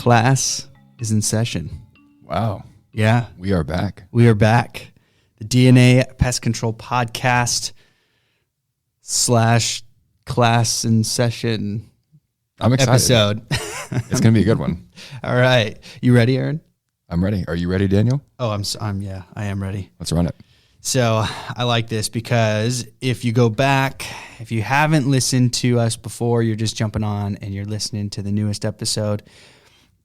Class is in session. Wow. Yeah. We are back. We are back. The DNA Pest Control Podcast / class in session I'm excited. episode. It's going to be a good one. All right. You ready, Aaron? I'm ready. Are you ready, Daniel? Oh, yeah, I am ready. Let's run it. So I like this because if you go back, if you haven't listened to us before, you're just jumping on and you're listening to the newest episode,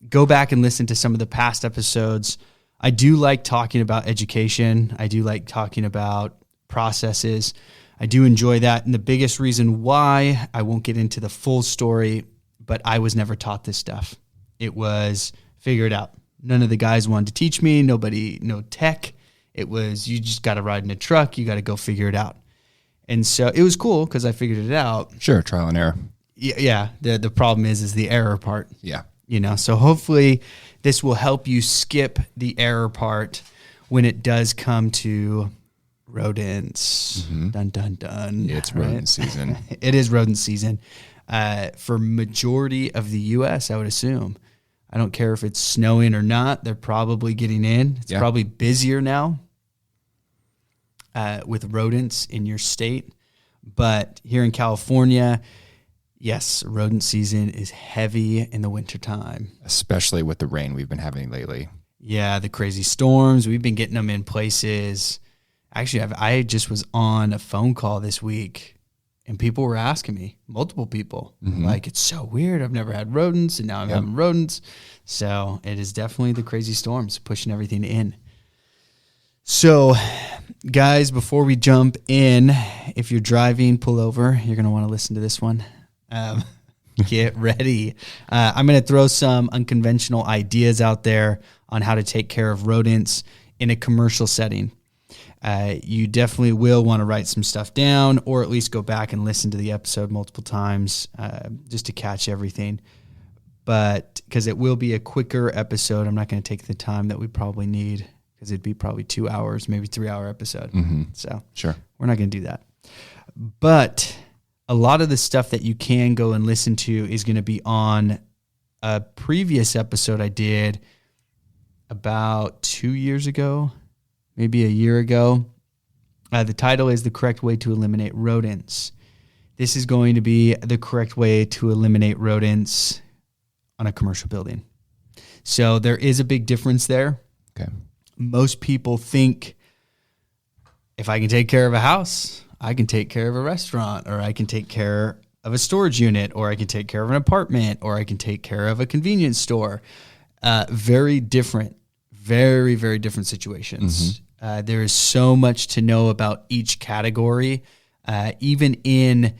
go back and listen to some of the past episodes. I do like talking about education. I do like talking about processes. I do enjoy that. And the biggest reason why, I won't get into the full story, but I was never taught this stuff. It was figure it out. None of the guys wanted to teach me. Nobody, no tech. It was, you just got to ride in a truck. You got to go figure it out. And so it was cool because I figured it out. Sure. Trial and error. Yeah. The problem is the error part. Yeah. You know, so hopefully this will help you skip the error part when it does come to rodents. Mm-hmm. Dun, dun, dun. It's rodent season. It is rodent season. For majority of the U.S., I would assume. I don't care if it's snowing or not. They're probably getting in. It's probably busier now with rodents in your state. But here in California, yes, rodent season is heavy in the wintertime. Especially with the rain we've been having lately. Yeah, the crazy storms. We've been getting them in places. Actually, I just was on a phone call this week, and people were asking me, multiple people, like, it's so weird. I've never had rodents, and now I'm having rodents. So it is definitely the crazy storms pushing everything in. So, guys, before we jump in, if you're driving, pull over. You're going to want to listen to this one. Get ready. I'm going to throw some unconventional ideas out there on how to take care of rodents in a commercial setting. You definitely will want to write some stuff down or at least go back and listen to the episode multiple times just to catch everything. But because it will be a quicker episode, I'm not going to take the time that we probably need because it'd be probably 2 hours, maybe 3 hour episode. So Sure. We're not going to do that. But a lot of the stuff that you can go and listen to is going to be on a previous episode I did about 2 years ago, maybe a year ago. The title is The Correct Way to Eliminate Rodents. This is going to be the correct way to eliminate rodents on a commercial building. So there is a big difference there. Okay. Most people think if I can take care of a house, I can take care of a restaurant, or I can take care of a storage unit, or I can take care of an apartment, or I can take care of a convenience store. Very different, very, very different situations. There is so much to know about each category. Even in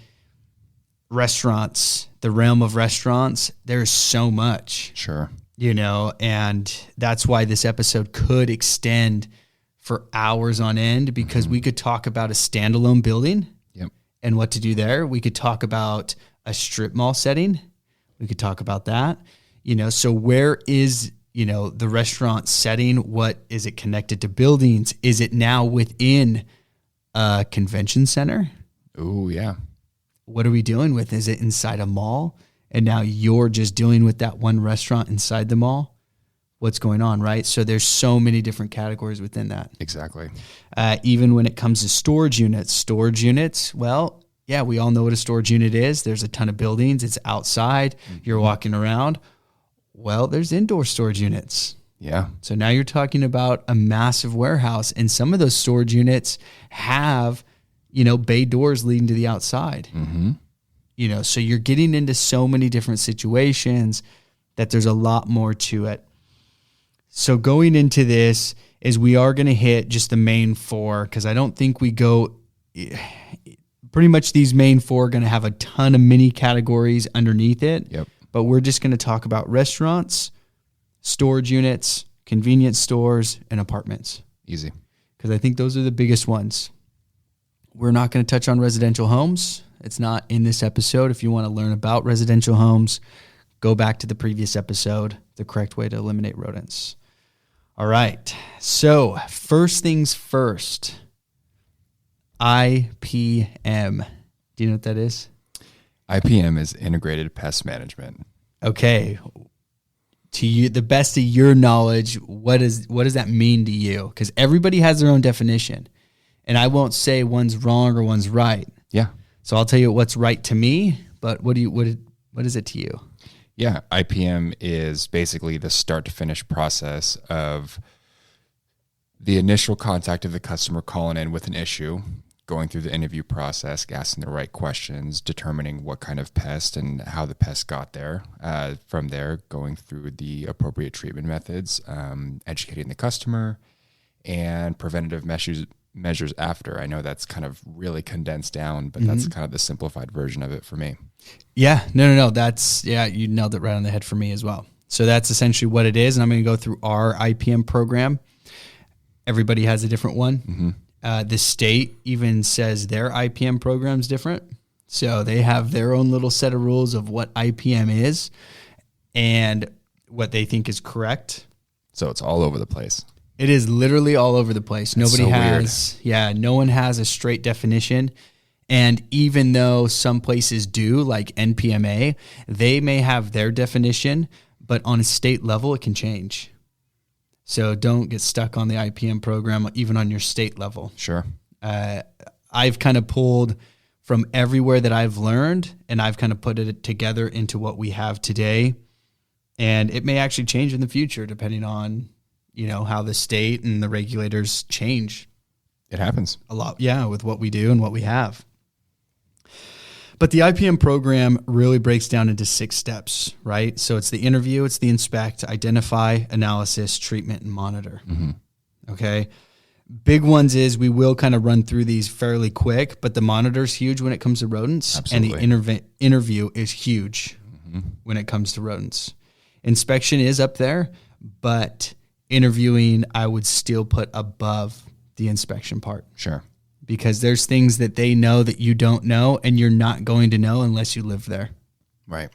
restaurants, the realm of restaurants, there's so much. Sure. You know, and that's why this episode could extend for hours on end because we could talk about a standalone building and what to do there. We could talk about a strip mall setting. We could talk about that. You know, so where is, you know, the restaurant setting? What is it connected to buildings? Is it now within a convention center? Oh, yeah. What are we dealing with? Is it inside a mall? And now you're just dealing with that one restaurant inside the mall? What's going on, right? So there's so many different categories within that. Exactly. Even when it comes to storage units, well, yeah, we all know what a storage unit is. There's a ton of buildings. It's outside. You're walking around. Well, there's indoor storage units. Yeah. So now you're talking about a massive warehouse, and some of those storage units have, you know, bay doors leading to the outside. You know, so you're getting into so many different situations that there's a lot more to it. So going into this is we are going to hit just the main four because I don't think we go pretty much these main four are going to have a ton of mini categories underneath it. Yep. But we're just going to talk about restaurants, storage units, convenience stores, and apartments. Easy. Because I think those are the biggest ones. We're not going to touch on residential homes. It's not in this episode. If you want to learn about residential homes, go back to the previous episode, The Correct Way to Eliminate Rodents. All right. So first things first, IPM. Do you know what that is? IPM is Integrated Pest Management. Okay. to you, the best of your knowledge, what does that mean to you? Because everybody has their own definition, and I won't say one's wrong or one's right. Yeah. So I'll tell you what's right to me, but what is it to you? Yeah. IPM is basically the start to finish process of the initial contact of the customer calling in with an issue, going through the interview process, asking the right questions, determining what kind of pest and how the pest got there. From there, going through the appropriate treatment methods, educating the customer, and preventative measures after. I know that's kind of really condensed down, but that's kind of the simplified version of it for me. Yeah, no. You nailed it right on the head for me as well. So that's essentially what it is. And I'm going to go through our IPM program. Everybody has a different one. The state even says their IPM program is different. So they have their own little set of rules of what IPM is and what they think is correct. So it's all over the place. It is literally all over the place. That's Nobody so has, weird. No one has a straight definition. And even though some places do, like NPMA, they may have their definition, but on a state level, it can change. So don't get stuck on the IPM program, even on your state level. Sure. I've kind of pulled from everywhere that I've learned, and I've kind of put it together into what we have today. And it may actually change in the future, depending on, how the state and the regulators change. It happens a lot. Yeah. With what we do and what we have. But the IPM program really breaks down into 6 steps, right? So it's the interview, it's the inspect, identify, analysis, treatment, and monitor. Okay. Big ones is we will kind of run through these fairly quick, but the monitor is huge when it comes to rodents. Absolutely. And the interview is huge when it comes to rodents. Inspection is up there, but interviewing I would still put above the inspection part. Sure. Because there's things that they know that you don't know, and you're not going to know unless you live there. Right.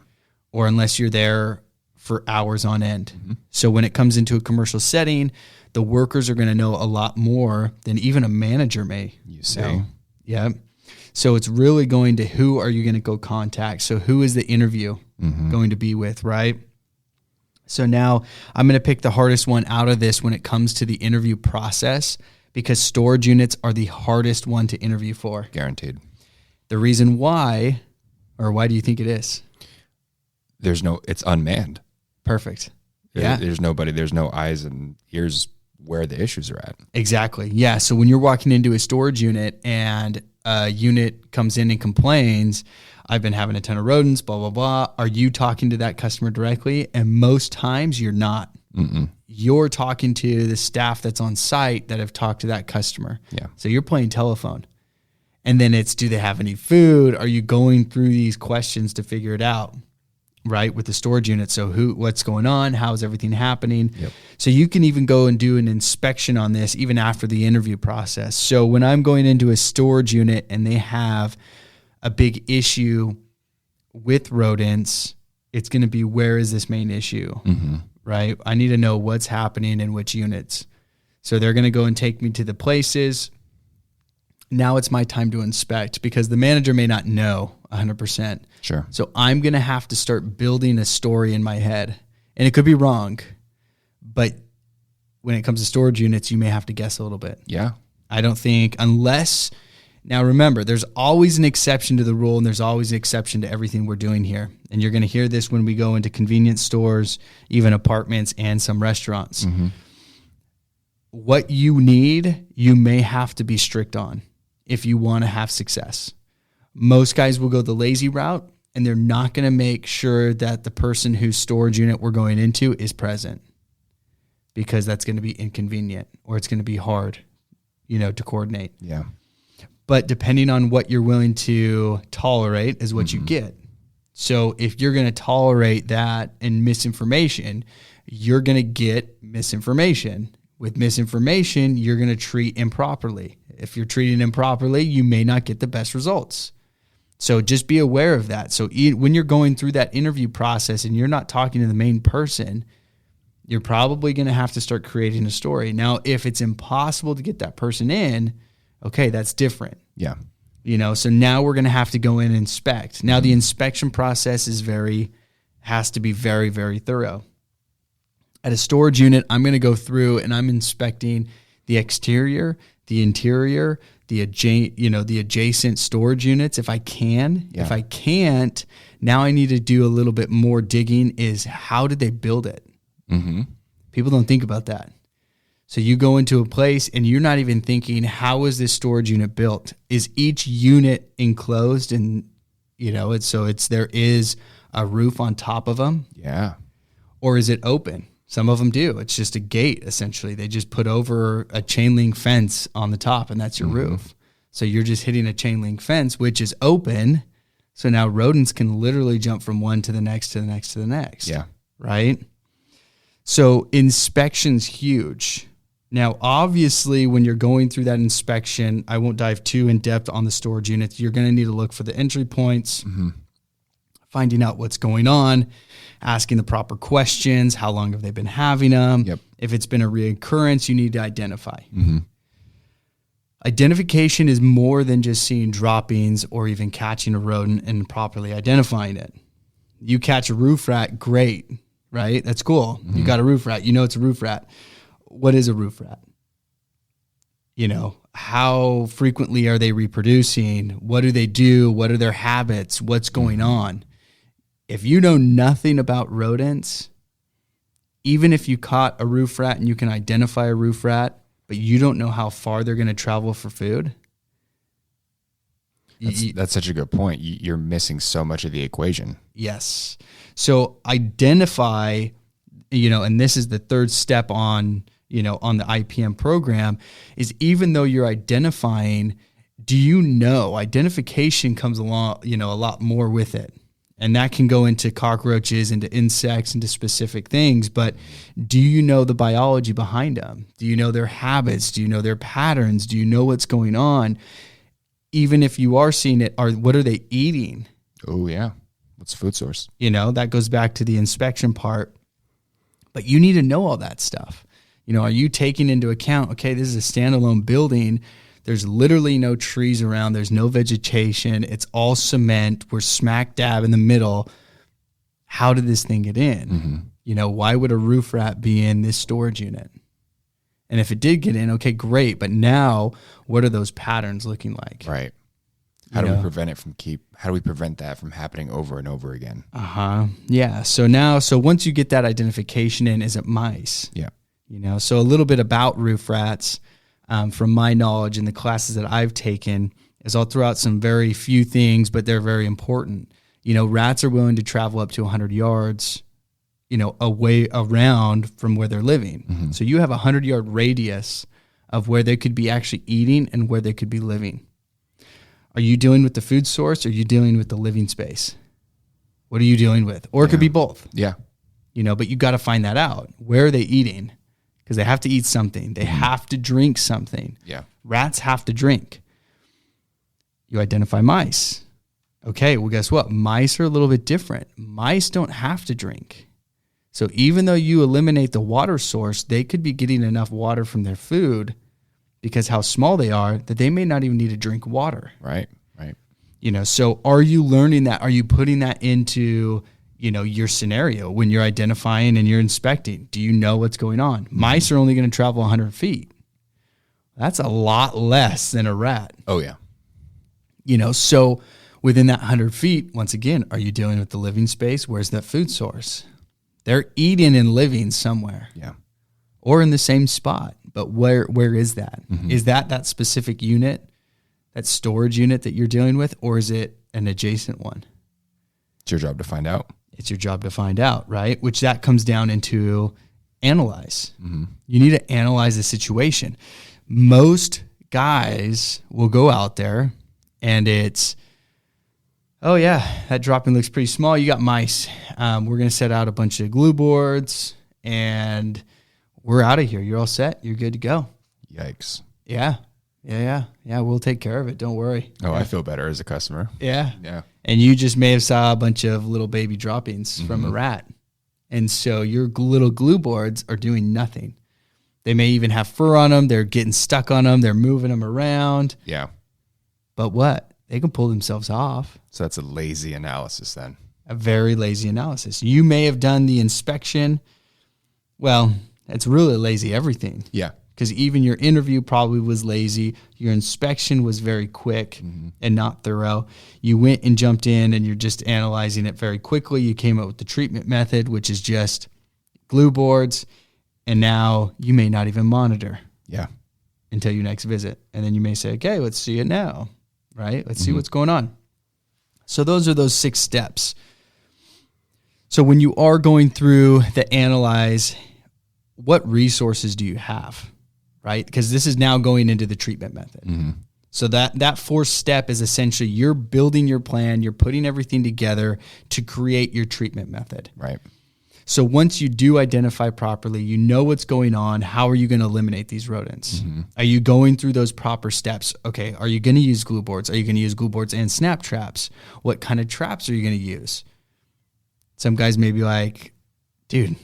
Or unless you're there for hours on end. So when it comes into a commercial setting, the workers are going to know a lot more than even a manager may. You say. Know. Yeah. So it's really going to who are you going to go contact? So who is the interview going to be with, right? So now I'm going to pick the hardest one out of this when it comes to the interview process, because storage units are the hardest one to interview for. Guaranteed. The reason why, or why do you think it is? It's unmanned. Perfect. There's nobody, there's no eyes and ears where the issues are at. Exactly. Yeah. So when you're walking into a storage unit and a unit comes in and complains, I've been having a ton of rodents, blah, blah, blah. Are you talking to that customer directly? And most times you're not. You're talking to the staff that's on site that have talked to that customer. Yeah. So you're playing telephone. And then it's, do they have any food? Are you going through these questions to figure it out, right? With the storage unit. So what's going on? How's everything happening? Yep. So you can even go and do an inspection on this even after the interview process. So when I'm going into a storage unit and they have a big issue with rodents, it's going to be, where is this main issue? Right? I need to know what's happening in which units. So they're going to go and take me to the places. Now it's my time to inspect, because the manager may not know 100%. Sure. So I'm going to have to start building a story in my head. And it could be wrong, but when it comes to storage units, you may have to guess a little bit. Yeah. I don't think, unless, now remember, there's always an exception to the rule, and there's always an exception to everything we're doing here. And you're going to hear this when we go into convenience stores, even apartments, and some restaurants. What you need, you may have to be strict on if you want to have success. Most guys will go the lazy route, and they're not going to make sure that the person whose storage unit we're going into is present, because that's going to be inconvenient, or it's going to be hard, to coordinate. Yeah. But depending on what you're willing to tolerate is what you get. So if you're going to tolerate that and misinformation, you're going to get misinformation. With misinformation, you're going to treat improperly. If you're treating improperly, you may not get the best results. So just be aware of that. So when you're going through that interview process and you're not talking to the main person, you're probably going to have to start creating a story. Now, if it's impossible to get that person in, okay, that's different. Yeah. So now we're going to have to go in and inspect. Now the inspection process has to be very, very thorough. At a storage unit, I'm going to go through and I'm inspecting the exterior, the interior, the adjacent storage units if I can. Yeah. If I can't, now I need to do a little bit more digging is how did they build it? Mm-hmm. People don't think about that. So you go into a place and you're not even thinking, how is this storage unit built? Is each unit enclosed and, there is a roof on top of them? Yeah. Or is it open? Some of them do. It's just a gate, essentially. They just put over a chain link fence on the top, and that's your roof. So you're just hitting a chain link fence, which is open. So now rodents can literally jump from one to the next, to the next, to the next. Yeah. Right? So inspection's huge. Now, obviously, when you're going through that inspection, I won't dive too in depth on the storage units. You're going to need to look for the entry points, finding out what's going on, asking the proper questions. How long have they been having them? Yep. If it's been a reoccurrence, you need to identify. Identification is more than just seeing droppings or even catching a rodent and properly identifying it. You catch a roof rat, great, right? That's cool. You got a roof rat. You know it's a roof rat. What is a roof rat? How frequently are they reproducing? What do they do? What are their habits? What's going on? If you know nothing about rodents, even if you caught a roof rat and you can identify a roof rat, but you don't know how far they're going to travel for food. That's such a good point. You're missing so much of the equation. Yes. So identify, and this is the third step on the IPM program, is even though you're identifying, identification comes along, a lot more with it. And that can go into cockroaches, into insects, into specific things. But do you know the biology behind them? Do you know their habits? Do you know their patterns? Do you know what's going on? Even if you are seeing it, what are they eating? Oh, yeah. What's the food source? That goes back to the inspection part. But you need to know all that stuff. Are you taking into account, okay, this is a standalone building. There's literally no trees around. There's no vegetation. It's all cement. We're smack dab in the middle. How did this thing get in? Why would a roof rat be in this storage unit? And if it did get in, okay, great. But now, what are those patterns looking like? Right. How do we prevent that from happening over and over again? Yeah. So once you get that identification in, is it mice? Yeah. So a little bit about roof rats. From my knowledge in the classes that I've taken, is I'll throw out some very few things, but they're very important. Rats are willing to travel up to 100 yards, away around from where they're living. So you have a 100-yard radius of where they could be actually eating and where they could be living. Are you dealing with the food source or are you dealing with the living space? What are you dealing with? Or it could be both. Yeah. But you got to find that out. Where are they eating? Because they have to eat something. They have to drink something. Yeah. Rats have to drink. You identify mice. Okay, well, guess what? Mice are a little bit different. Mice don't have to drink. So even though you eliminate the water source, they could be getting enough water from their food because how small they are that they may not even need to drink water. Right. So are you learning that? Are you putting that into your scenario when you're identifying and you're inspecting? Do you know what's going on? Mice are only going to travel 100 feet. That's a lot less than a rat. Oh, yeah. So within that 100 feet, once again, are you dealing with the living space? Where's that food source? They're eating and living somewhere. Yeah. Or in the same spot. But where is that? Is that specific unit, that storage unit that you're dealing with, or is it an adjacent one? It's your job to find out. It's your job to find out, right? Which that comes down into analyze. You need to analyze the situation. Most guys will go out there and it's, oh yeah, that dropping looks pretty small. You got mice. We're going to set out a bunch of glue boards and we're out of here. You're all set. You're good to go. Yikes. Yeah. We'll take care of it. Don't worry. Oh, I feel better as a customer. Yeah. And you just may have saw a bunch of little baby droppings from a rat. And so your little glue boards are doing nothing. They may even have fur on them. They're getting stuck on them. They're moving them around. Yeah. But what? They can pull themselves off. So that's a lazy analysis then. A very lazy analysis. You may have done the inspection Well, it's really lazy everything. Yeah. Because even your interview probably was lazy. Your inspection was very quick and not thorough. You went and jumped in and you're just analyzing it very quickly. You came up with the treatment method, which is just glue boards. And now you may not even monitor. Yeah. Until your next visit. And then you may say, okay, let's see it now, right? Let's see what's going on. So those are those 6 steps. So when you are going through the analyze, what resources do you have, right? Because this is now going into the treatment method. So that 4th step is essentially you're building your plan, you're putting everything together to create your treatment method. Right. So once you do identify properly, you know what's going on, how are you going to eliminate these rodents? Are you going through those proper steps? Okay, are you going to use glue boards? Are you going to use glue boards and snap traps? What kind of traps are you going to use? Some guys may be like, dude,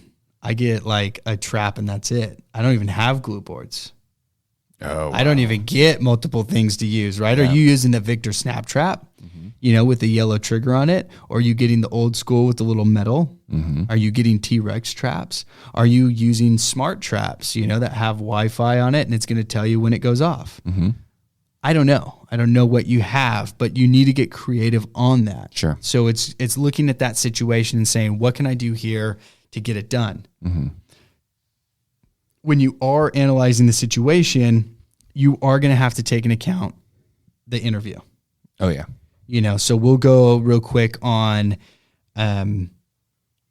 I get like a trap and that's it. I don't even have glue boards. Oh, wow. I don't even get multiple things to use, right? Yeah. Are you using the Victor snap trap, with the yellow trigger on it? Or are you getting the old school with the little metal? Are you getting T-Rex traps? Are you using smart traps, that have Wi-Fi on it and it's going to tell you when it goes off? I don't know. I don't know what you have, but you need to get creative on that. Sure. So it's looking at that situation and saying, what can I do here to get it done? When you are analyzing the situation, you are going to have to take into account the interview. Oh, yeah. So we'll go real quick on, it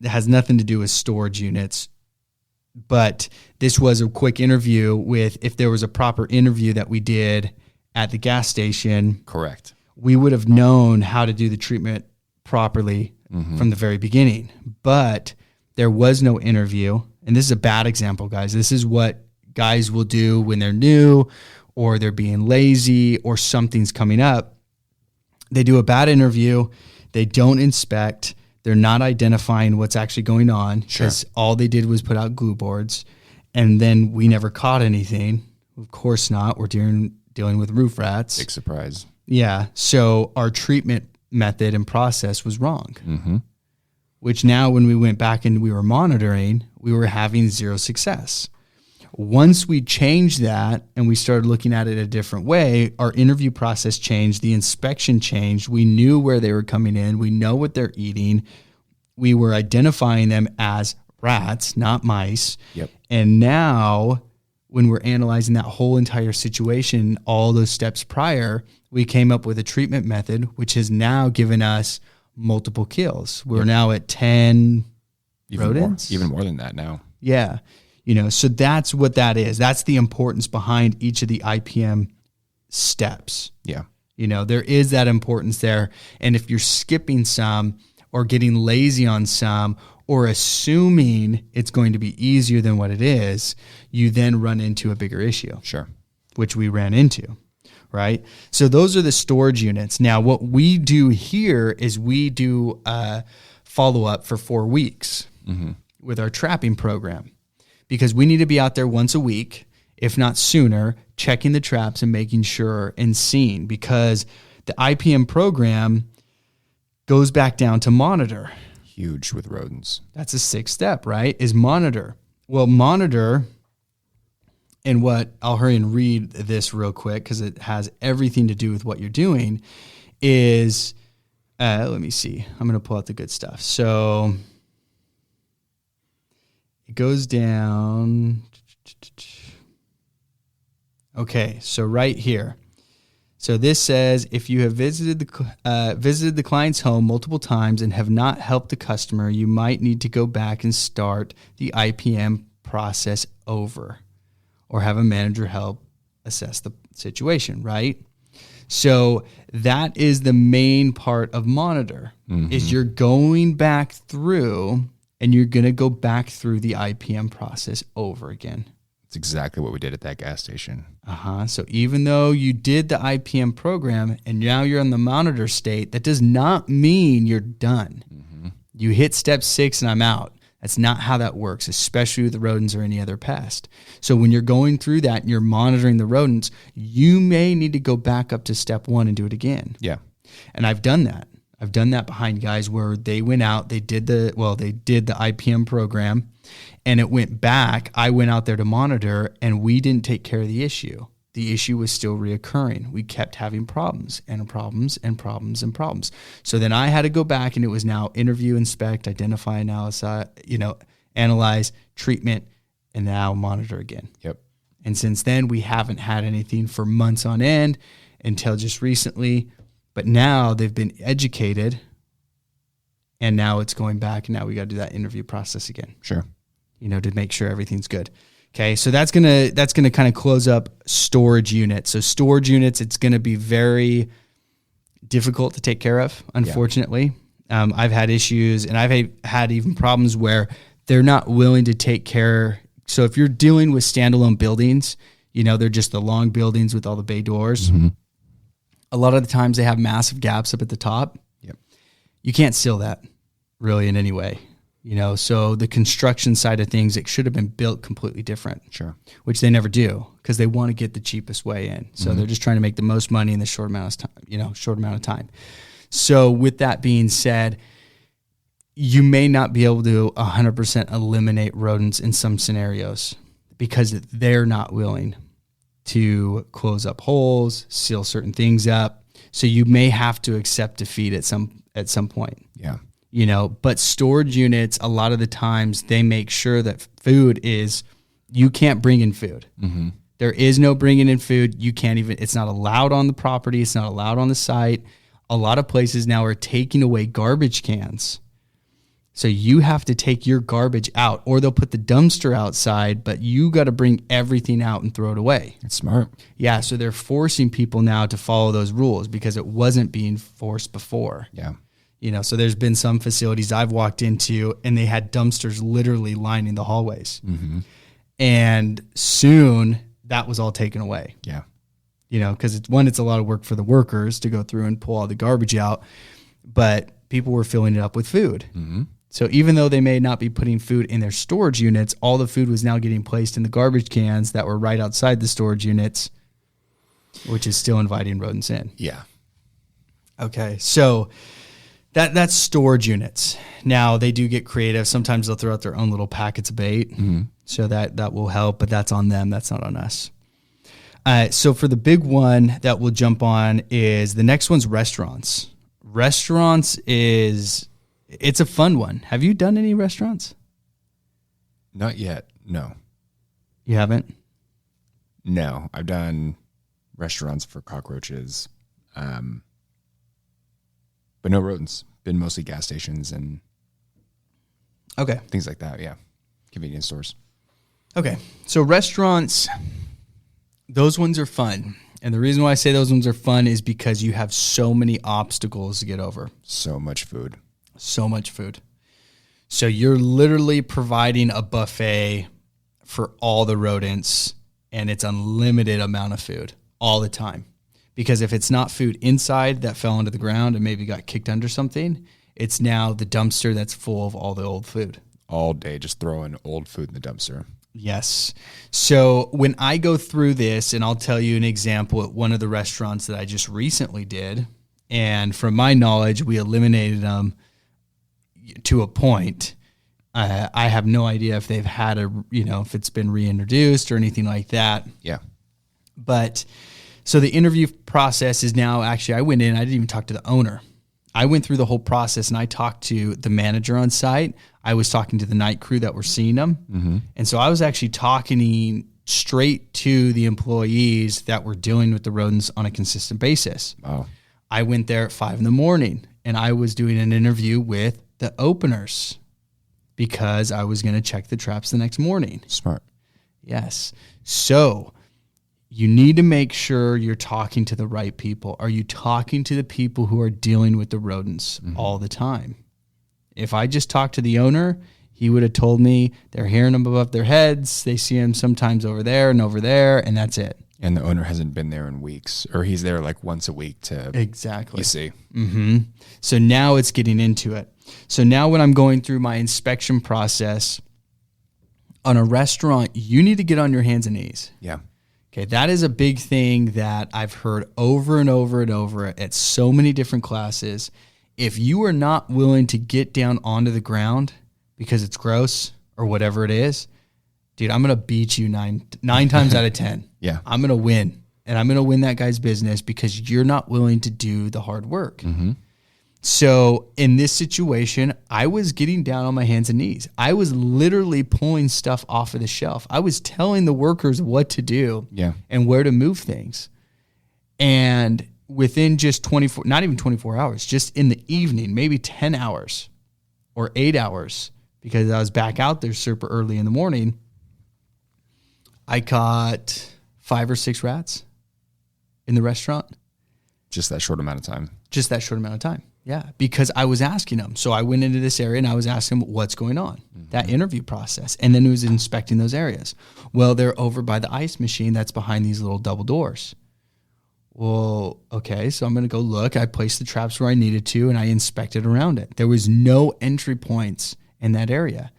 has nothing to do with storage units, but this was a quick interview with, if there was a proper interview that we did at the gas station. Correct. We would have known how to do the treatment properly from the very beginning, but there was no interview. And this is a bad example, guys. This is what guys will do when they're new or they're being lazy or something's coming up. They do a bad interview. They don't inspect. They're not identifying what's actually going on because all they did was put out glue boards. And then we never caught anything. Of course not. We're dealing with roof rats. Big surprise. Yeah. So our treatment method and process was wrong, which now when we went back and we were monitoring, we were having 0 success. Once we changed that and we started looking at it a different way, our interview process changed, the inspection changed. We knew where they were coming in. We know what they're eating. We were identifying them as rats, not mice. Yep. And now when we're analyzing that whole entire situation, all those steps prior, we came up with a treatment method, which has now given us multiple kills. We're now at 10 rodents. Even more than that now. Yeah. So that's what that is. That's the importance behind each of the IPM steps. Yeah. There is that importance there. And if you're skipping some or getting lazy on some or assuming it's going to be easier than what it is, you then run into a bigger issue. Sure. Which we ran into, right? So those are the storage units. Now, what we do here is we do a follow-up for 4 weeks with our trapping program. Because we need to be out there once a week, if not sooner, checking the traps and making sure and seeing, because the IPM program goes back down to monitor. Huge with rodents. That's a 6th step, right? Is monitor. Well, monitor, and what I'll hurry and read this real quick because it has everything to do with what you're doing, is, let me see. I'm going to pull out the good stuff. So it goes down. Okay, so right here. So this says, if you have visited the client's home multiple times and have not helped the customer, you might need to go back and start the IPM process over or have a manager help assess the situation, right? So that is the main part of monitor, is you're going back through and you're going to go back through the IPM process over again. It's exactly what we did at that gas station. So even though you did the IPM program and now you're in the monitor state, that does not mean you're done. You hit step 6 and I'm out. That's not how that works, especially with the rodents or any other pest. So when you're going through that and you're monitoring the rodents, you may need to go back up to step 1 and do it again. Yeah. And I've done that. I've done that behind guys where they went out, they did the IPM program, and it went back. I went out there to monitor, and we didn't take care of the issue. The issue was still reoccurring. We kept having problems and problems and problems and problems. So then I had to go back, and it was now interview, inspect, identify, analyze, treatment, and now monitor again. Yep. And since then, we haven't had anything for months on end until just recently. But now they've been educated, and now it's going back, and now we got to do that interview process again. Sure. To make sure everything's good. Okay, so that's gonna kind of close up storage units. So storage units, it's gonna be very difficult to take care of, unfortunately. Yeah. I've had issues, and I've had even problems where they're not willing to take care. So if you're dealing with standalone buildings, they're just the long buildings with all the bay doors. Mm-hmm. A lot of the times they have massive gaps up at the top. Yep. You can't seal that really in any way. So the construction side of things, it should have been built completely different. Sure. Which they never do, because they want to get the cheapest way in. So they're just trying to make the most money in the short amount of time. So with that being said, you may not be able to 100% eliminate rodents in some scenarios because they're not willing to close up holes, seal certain things up. So you may have to accept defeat at some point. Yeah. But storage units, a lot of the times they make sure that you can't bring in food. Mm-hmm. There is no bringing in food. You can't even, it's not allowed on the property. It's not allowed on the site. A lot of places now are taking away garbage cans. So you have to take your garbage out, or they'll put the dumpster outside, but you got to bring everything out and throw it away. That's smart. Yeah. So they're forcing people now to follow those rules because it wasn't being forced before. Yeah. So there's been some facilities I've walked into, and they had dumpsters literally lining the hallways. Mm-hmm. And soon that was all taken away. Yeah. Because it's a lot of work for the workers to go through and pull all the garbage out, but people were filling it up with food. Mm-hmm. So even though they may not be putting food in their storage units, all the food was now getting placed in the garbage cans that were right outside the storage units, which is still inviting rodents in. Yeah. Okay. So that's storage units. Now they do get creative. Sometimes they'll throw out their own little packets of bait. Mm-hmm. So that will help, but that's on them. That's not on us. So for the big one that we'll jump on is the next one's restaurants. Restaurants it's a fun one. Have you done any restaurants? Not yet. No. You haven't? No. I've done restaurants for cockroaches. But no rodents. Been mostly gas stations and things like that. Yeah. Convenience stores. Okay. So restaurants, those ones are fun. And the reason why I say those ones are fun is because you have so many obstacles to get over. So much food. So you're literally providing a buffet for all the rodents, and it's unlimited amount of food all the time. Because if it's not food inside that fell onto the ground and maybe got kicked under something, it's now the dumpster that's full of all the old food. All day, just throwing old food in the dumpster. Yes. So when I go through this, and I'll tell you an example at one of the restaurants that I just recently did, and from my knowledge, we eliminated them to a point. I have no idea if they've had if it's been reintroduced or anything like that. Yeah. But so the interview process is now actually, I went in, I didn't even talk to the owner. I went through the whole process and I talked to the manager on site. I was talking to the night crew that were seeing them. Mm-hmm. And so I was actually talking straight to the employees that were dealing with the rodents on a consistent basis. Wow. I went there at 5 a.m. and I was doing an interview with the openers because I was going to check the traps the next morning. Smart. Yes. So you need to make sure you're talking to the right people. Are you talking to the people who are dealing with the rodents all the time? If I just talked to the owner, he would have told me they're hearing them above their heads. They see them sometimes over there, and that's it. And the owner hasn't been there in weeks, or he's there like once a week to exactly. You see. Mm-hmm. So now it's getting into it. So now when I'm going through my inspection process on a restaurant, you need to get on your hands and knees. Yeah. Okay, that is a big thing that I've heard over and over and over at so many different classes If you are not willing to get down onto the ground because it's gross or whatever it is, dude, I'm going to beat you nine times out of 10. Yeah. I'm going to win. And I'm going to win that guy's business because you're not willing to do the hard work. Mm-hmm. So in this situation, I was getting down on my hands and knees. I was literally pulling stuff off of the shelf. I was telling the workers what to do and where to move things. And within just 24, not even 24 hours, just in the evening, maybe 10 hours or 8 hours, because I was back out there super early in the morning, I caught 5 or 6 rats in the restaurant. Just that short amount of time. Just that short amount of time. Yeah, because I was asking them. So I went into this area and I was asking them what's going on, that interview process. And then it was inspecting those areas. Well, they're over by the ice machine that's behind these little double doors. Well, okay, so I'm going to go look. I placed the traps where I needed to and I inspected around it. There was no entry points in that area.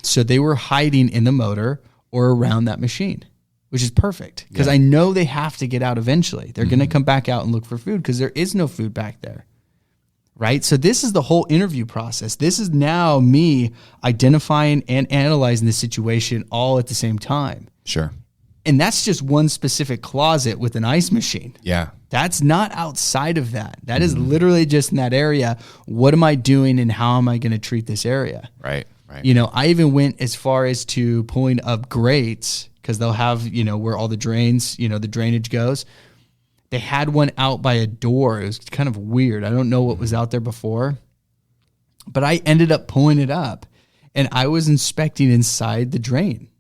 So they were hiding in the motor or around that machine, which is perfect because I know they have to get out eventually. They're going to come back out and look for food because there is no food back there. Right? So this is the whole interview process. This is now me identifying and analyzing the situation all at the same time. Sure. And that's just one specific closet with an ice machine. Yeah. That's not outside of that. That is literally just in that area. What am I doing and how am I going to treat this area? Right. You know, I even went as far as to pulling up grates because they'll have, you know, where all the drains, you know, the drainage goes. They had one out by a door. It was kind of weird. I don't know what was out there before, but I ended up pulling it up and I was inspecting inside the drain.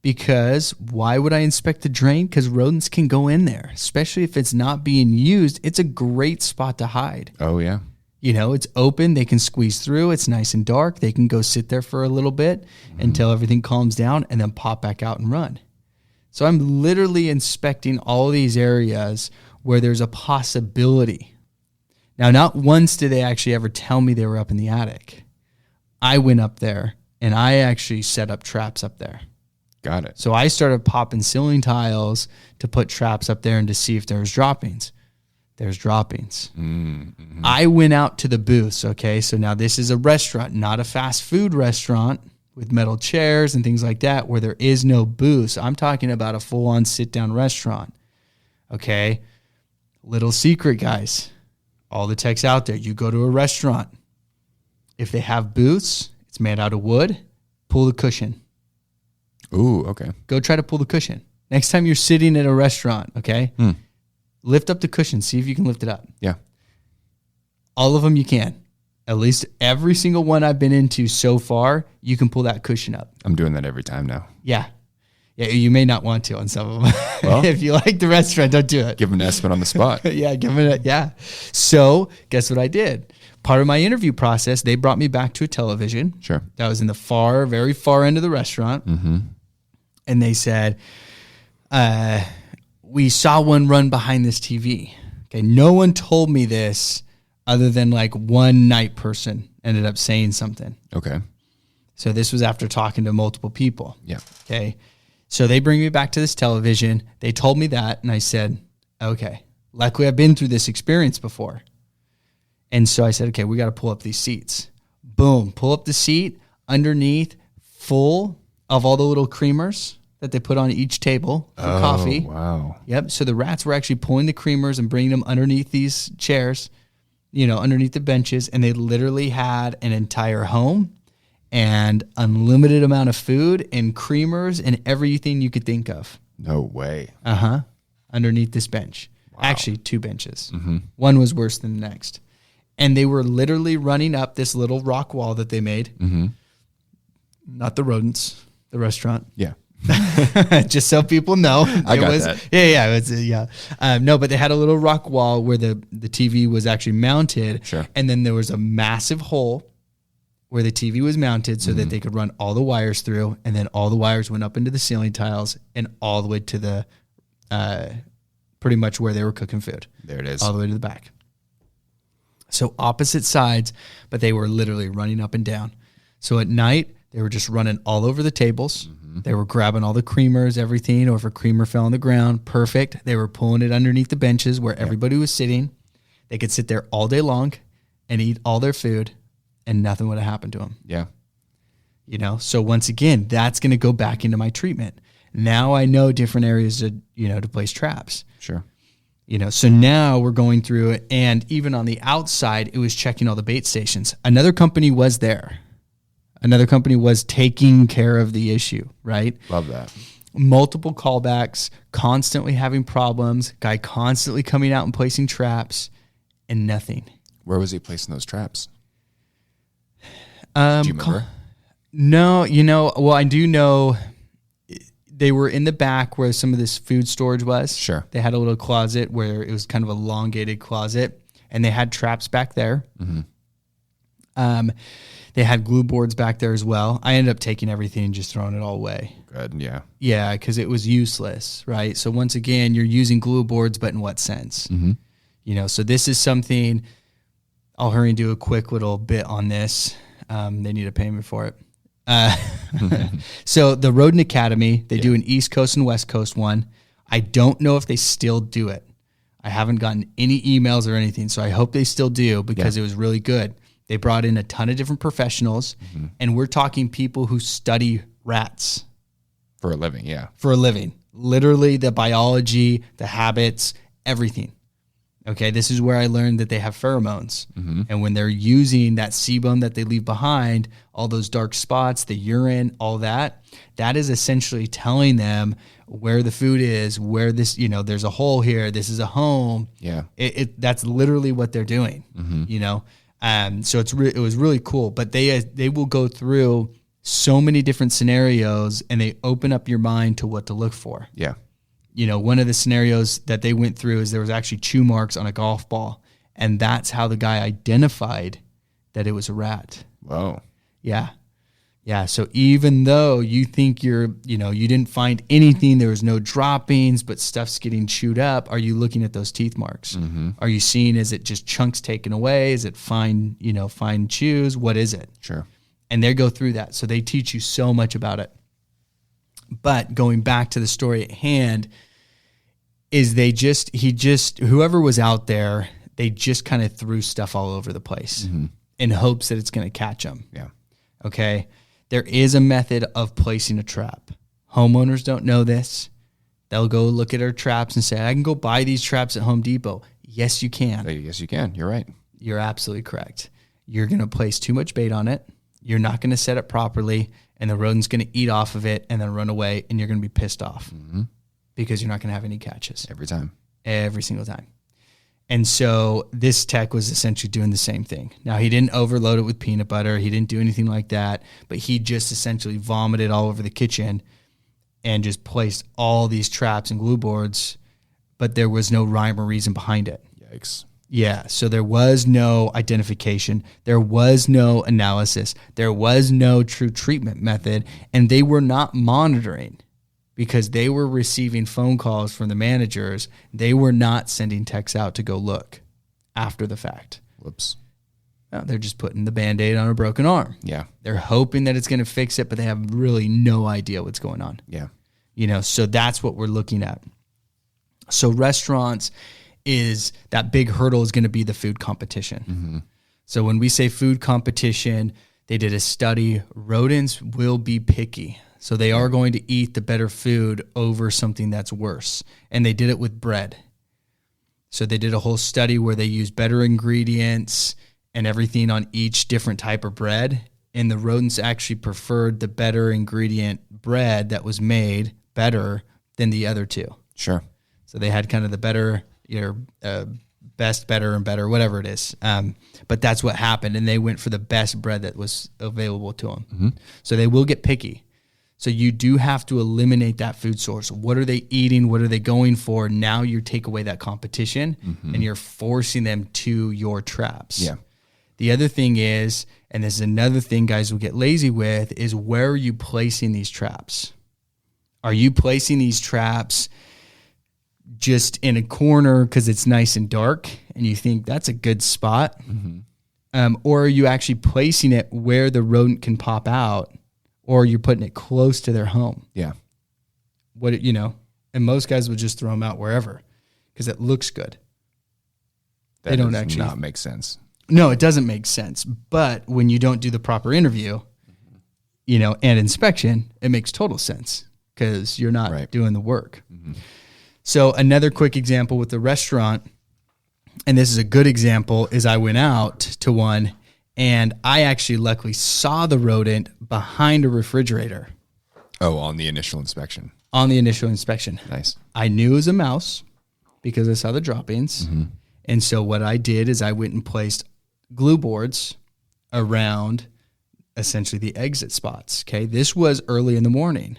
Because why would I inspect the drain? Because rodents can go in there, especially if it's not being used. It's a great spot to hide. Oh, yeah. You know, it's open. They can squeeze through. It's nice and dark. They can go sit there for a little bit until everything calms down and then pop back out and run. So I'm literally inspecting all these areas where there's a possibility. Now, not once did they actually ever tell me they were up in the attic. I went up there and I actually set up traps up there. Got it. So I started popping ceiling tiles to put traps up there and to see if there was droppings. There's droppings. Mm-hmm. I went out to the booths, okay? So now this is a restaurant, not a fast food restaurant with metal chairs and things like that where there is no booths. I'm talking about a full-on sit-down restaurant, okay? Little secret, guys. All the techs out there, you go to a restaurant. If they have booths, it's made out of wood, pull the cushion. Ooh, okay. Go try to pull the cushion. Next time you're sitting at a restaurant, okay? Lift up the cushion. See if you can lift it up. Yeah. All of them you can. At least every single one I've been into so far, you can pull that cushion up. I'm doing that every time now. Yeah. Yeah, you may not want to on some of them. Well, if you like the restaurant, don't do it. Give them an estimate on the spot. Yeah, yeah. So guess what I did? Part of my interview process, they brought me back to a television. Sure. That was in the very far end of the restaurant. Mm-hmm. And they said, we saw one run behind this TV. Okay, no one told me this other than like one night person ended up saying something. Okay. So this was after talking to multiple people. Yeah. Okay. So they bring me back to this television. They told me that, and I said, okay. Luckily, I've been through this experience before. And so I said, okay, we got to pull up these seats. Boom, pull up the seat underneath, full of all the little creamers that they put on each table for coffee. Wow. Yep. So the rats were actually pulling the creamers and bringing them underneath these chairs, you know, underneath the benches. And they literally had an entire home and unlimited amount of food and creamers and everything you could think of. No way. Underneath this bench. Wow. Actually, 2 benches. Mm-hmm. One was worse than the next. And they were literally running up this little rock wall that they made. Mm-hmm. Not the Rodents, the restaurant. Yeah. Just so people know. I got that. Yeah. No, but they had a little rock wall where the TV was actually mounted. Sure. And then there was a massive hole where the TV was mounted so that they could run all the wires through. And then all the wires went up into the ceiling tiles and all the way to the pretty much where they were cooking food. There it is. All the way to the back. So opposite sides, but they were literally running up and down. So at night, they were just running all over the tables. Mm-hmm. They were grabbing all the creamers, everything, or if a creamer fell on the ground, perfect. They were pulling it underneath the benches where everybody was sitting. They could sit there all day long. and eat all their food and nothing would have happened to them. Yeah. So once again, that's going to go back into my treatment. Now I know different areas to place traps. Sure. So now we're going through it, and even on the outside, it was checking all the bait stations. Another company was there. Another company was taking care of the issue, right? Love that. Multiple callbacks, constantly having problems, guy constantly coming out and placing traps, and nothing. Where was he placing those traps? Do you remember? No, well, I do know they were in the back where some of this food storage was. Sure. They had a little closet where it was kind of a elongated closet, and they had traps back there. Mm-hmm. They had glue boards back there as well. I ended up taking everything and just throwing it all away. Good, yeah. Yeah, because it was useless, right? So once again, you're using glue boards, but in what sense? Mm-hmm. So this is something, I'll hurry and do a quick little bit on this. They need to pay me for it. So the Rodent Academy, they do an East Coast and West Coast one. I don't know if they still do it. I haven't gotten any emails or anything, so I hope they still do because it was really good. They brought in a ton of different professionals, and we're talking people who study rats. For a living, yeah. For a living. Literally the biology, the habits, everything. Okay, this is where I learned that they have pheromones. Mm-hmm. And when they're using that sebum that they leave behind, all those dark spots, the urine, all that, that is essentially telling them where the food is, where this, there's a hole here, this is a home. Yeah. That's literally what they're doing, So it was really cool. But they will go through so many different scenarios, and they open up your mind to what to look for. Yeah. One of the scenarios that they went through is there was actually chew marks on a golf ball, and that's how the guy identified that it was a rat. Whoa. Yeah. Yeah. So even though you think you didn't find anything, there was no droppings, but stuff's getting chewed up, are you looking at those teeth marks? Mm-hmm. Are you seeing, is it just chunks taken away? Is it fine chews? What is it? Sure. And they go through that. So they teach you so much about it. But going back to the story at hand, is whoever was out there, they just kind of threw stuff all over the place in hopes that it's going to catch them. Yeah. Okay. There is a method of placing a trap. Homeowners don't know this. They'll go look at our traps and say, I can go buy these traps at Home Depot. Yes, you can. Yes, you can. You're right. You're absolutely correct. You're going to place too much bait on it. You're not going to set it properly, and the rodent's going to eat off of it and then run away, and you're going to be pissed off because you're not going to have any catches. Every single time. And so this tech was essentially doing the same thing. Now, he didn't overload it with peanut butter. He didn't do anything like that, but he just essentially vomited all over the kitchen and just placed all these traps and glue boards, but there was no rhyme or reason behind it. Yikes. Yeah, so there was no identification. There was no analysis. There was no true treatment method, and they were not monitoring because they were receiving phone calls from the managers. They were not sending techs out to go look after the fact. Whoops. No, they're just putting the Band-Aid on a broken arm. Yeah. They're hoping that it's going to fix it, but they have really no idea what's going on. Yeah. So that's what we're looking at. So restaurants is that big hurdle is going to be the food competition. Mm-hmm. So when we say food competition, they did a study. Rodents will be picky. So they are going to eat the better food over something that's worse. And they did it with bread. So they did a whole study where they used better ingredients and everything on each different type of bread. And the rodents actually preferred the better ingredient bread that was made better than the other two. Sure. So they had kind of the better, best, better, and better, whatever it is. But that's what happened. And they went for the best bread that was available to them. Mm-hmm. So they will get picky. So you do have to eliminate that food source. What are they eating? What are they going for? Now you take away that competition and you're forcing them to your traps. Yeah. The other thing is, and this is another thing guys will get lazy with, is where are you placing these traps? Are you placing these traps just in a corner because it's nice and dark and you think that's a good spot? Mm-hmm. Or are you actually placing it where the rodent can pop out, or you're putting it close to their home? Yeah. And most guys would just throw them out wherever because it looks good. That they don't does actually not make sense. No, it doesn't make sense. But when you don't do the proper interview, and inspection, it makes total sense because you're not doing the work. Mm-hmm. So another quick example with the restaurant, and this is a good example, is I went out to one and I actually luckily saw the rodent behind a refrigerator. Oh, on the initial inspection. On the initial inspection. Nice. I knew it was a mouse because I saw the droppings. Mm-hmm. And so what I did is I went and placed glue boards around essentially the exit spots. Okay. This was early in the morning.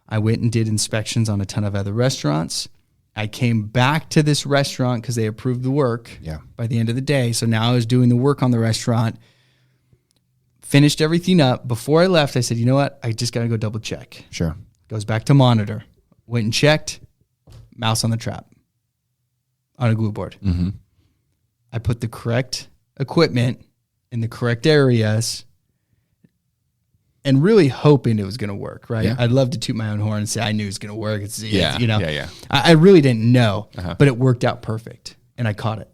I went and did inspections on a ton of other restaurants. I came back to this restaurant because they approved the work by the end of the day. So now I was doing the work on the restaurant, finished everything up. Before I left, I said, you know what? I just got to go double check. Sure. Goes back to monitor. Went and checked. Mouse on the trap on a glue board. Mm-hmm. I put the correct equipment in the correct areas and really hoping it was going to work, right? Yeah. I'd love to toot my own horn and say I knew it was going to work. I really didn't know, but it worked out perfect, and I caught it.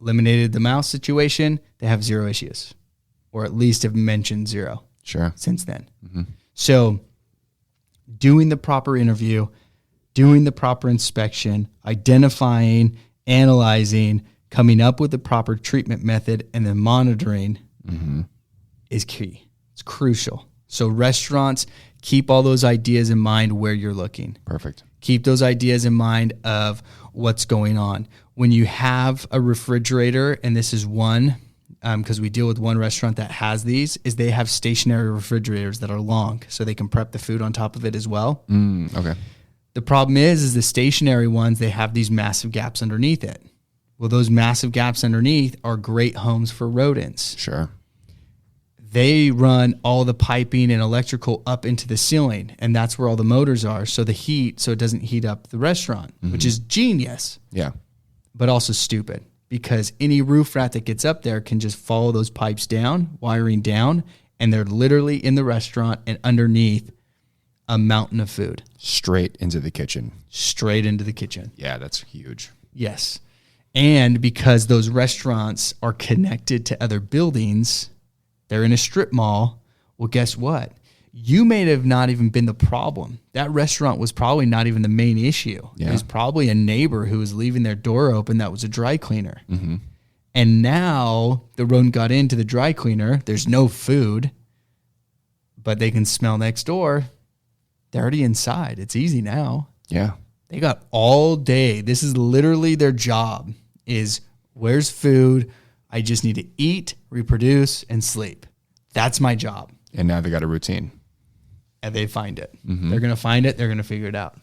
Eliminated the mouse situation. They have zero issues, or at least have mentioned zero since then. Mm-hmm. So doing the proper interview, doing the proper inspection, identifying, analyzing, coming up with the proper treatment method, and then monitoring is key. It's crucial. So restaurants, keep all those ideas in mind where you're looking. Perfect. Keep those ideas in mind of what's going on. When you have a refrigerator, and this is one, because we deal with one restaurant that has these, is they have stationary refrigerators that are long, so they can prep the food on top of it as well. Okay. The problem is the stationary ones, they have these massive gaps underneath it. Well, those massive gaps underneath are great homes for rodents. Sure. They run all the piping and electrical up into the ceiling, and that's where all the motors are. So it doesn't heat up the restaurant, which is genius. Yeah. But also stupid, because any roof rat that gets up there can just follow those pipes down, wiring down, and they're literally in the restaurant and underneath a mountain of food. Straight into the kitchen. Straight into the kitchen. Yeah, that's huge. Yes. And because those restaurants are connected to other buildings, they're in a strip mall. Well, guess what? You may have not even been the problem. That restaurant was probably not even the main issue. Yeah. It was probably a neighbor who was leaving their door open that was a dry cleaner. Mm-hmm. And now the rodent got into the dry cleaner. There's no food, but they can smell next door. They're already inside. It's easy now. Yeah. They got all day. This is literally their job is where's food? I just need to eat, reproduce, and sleep. That's my job. And now they got a routine. And they find it. Mm-hmm. They're going to find it. They're going to figure it out.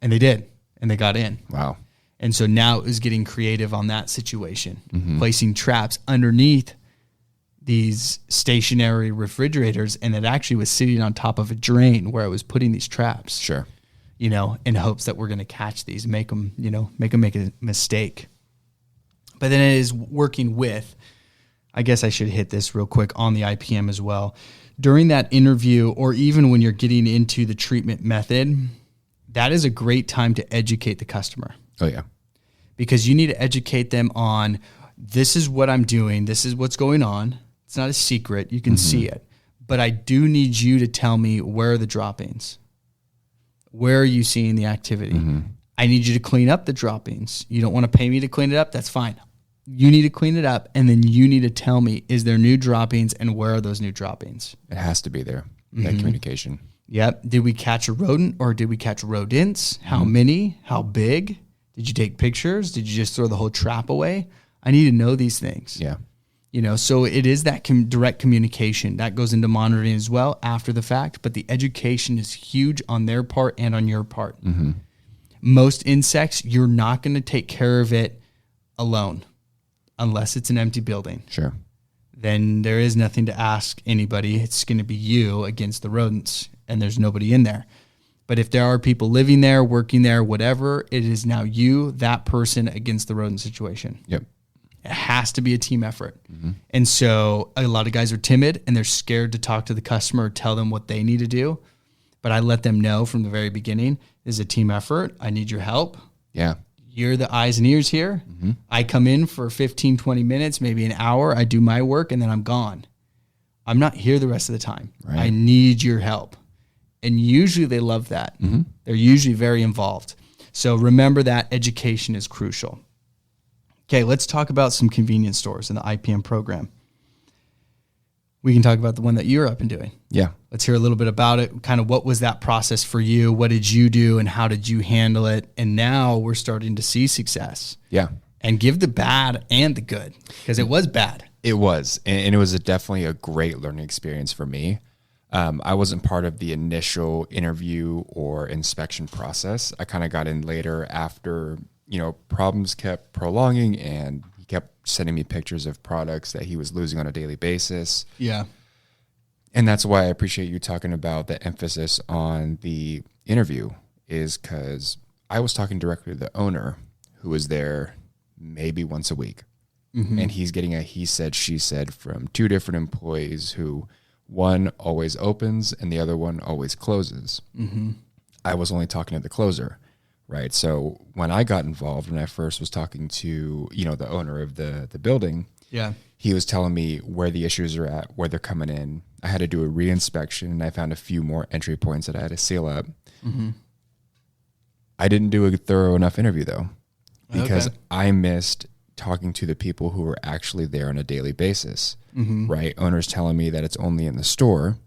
And they did. And they got in. Wow. And so now it was getting creative on that situation, placing traps underneath these stationary refrigerators. And it actually was sitting on top of a drain where I was putting these traps. Sure. In hopes that we're going to catch these, make them make a mistake. But then it is working with, I guess I should hit this real quick on the IPM as well. During that interview, or even when you're getting into the treatment method, that is a great time to educate the customer. Oh, yeah. Because you need to educate them on, this is what I'm doing, this is what's going on. It's not a secret. You can see it. But I do need you to tell me, where are the droppings? Where are you seeing the activity? I need you to clean up the droppings. You don't want to pay me to clean it up? That's fine. You need to clean it up, and then you need to tell me, is there new droppings, and where are those new droppings? It has to be there, that communication. Yep. Did we catch a rodent, or did we catch rodents? How many? How big? Did you take pictures? Did you just throw the whole trap away? I need to know these things. Yeah. So it is that direct communication that goes into monitoring as well after the fact, but the education is huge on their part and on your part. Most insects, you're not going to take care of it alone unless it's an empty building. Sure. Then there is nothing to ask anybody. It's going to be you against the rodents, and there's nobody in there. But if there are people living there, working there, whatever, it is now you, that person, against the rodent situation. Yep. It has to be a team effort. And so a lot of guys are timid, and they're scared to talk to the customer or tell them what they need to do. But I let them know from the very beginning, this is a team effort. I need your help. Yeah. You're the eyes and ears here. Mm-hmm. I come in for 15, 20 minutes, maybe an hour. I do my work and then I'm gone. I'm not here the rest of the time. Right. I need your help. And usually they love that. Mm-hmm. They're usually very involved. So remember that education is crucial. Okay, let's talk about some convenience stores in the IPM program. We can talk about the one that you're up and doing. Yeah. Let's hear a little bit about it. Kind of what was that process for you? What did you do and how did you handle it? And now we're starting to see success. Yeah. And give the bad and the good, because it was bad. It was. And it was definitely a great learning experience for me. I wasn't part of the initial interview or inspection process. I kind of got in later after, problems kept prolonging and he kept sending me pictures of products that he was losing on a daily basis. Yeah. And that's why I appreciate you talking about the emphasis on the interview, is because I was talking directly to the owner who was there maybe once a week. Mm-hmm. And he's getting a he said, she said from two different employees who one always opens and the other one always closes. Mm-hmm. I was only talking to the closer, right? So when I got involved, when I first was talking to, the owner of the building, yeah, he was telling me where the issues are at, where they're coming in. I had to do a re-inspection and I found a few more entry points that I had to seal up. Mm-hmm. I didn't do a thorough enough interview though, because I missed talking to the people who were actually there on a daily basis, mm-hmm. right? Owners telling me that it's only in the store.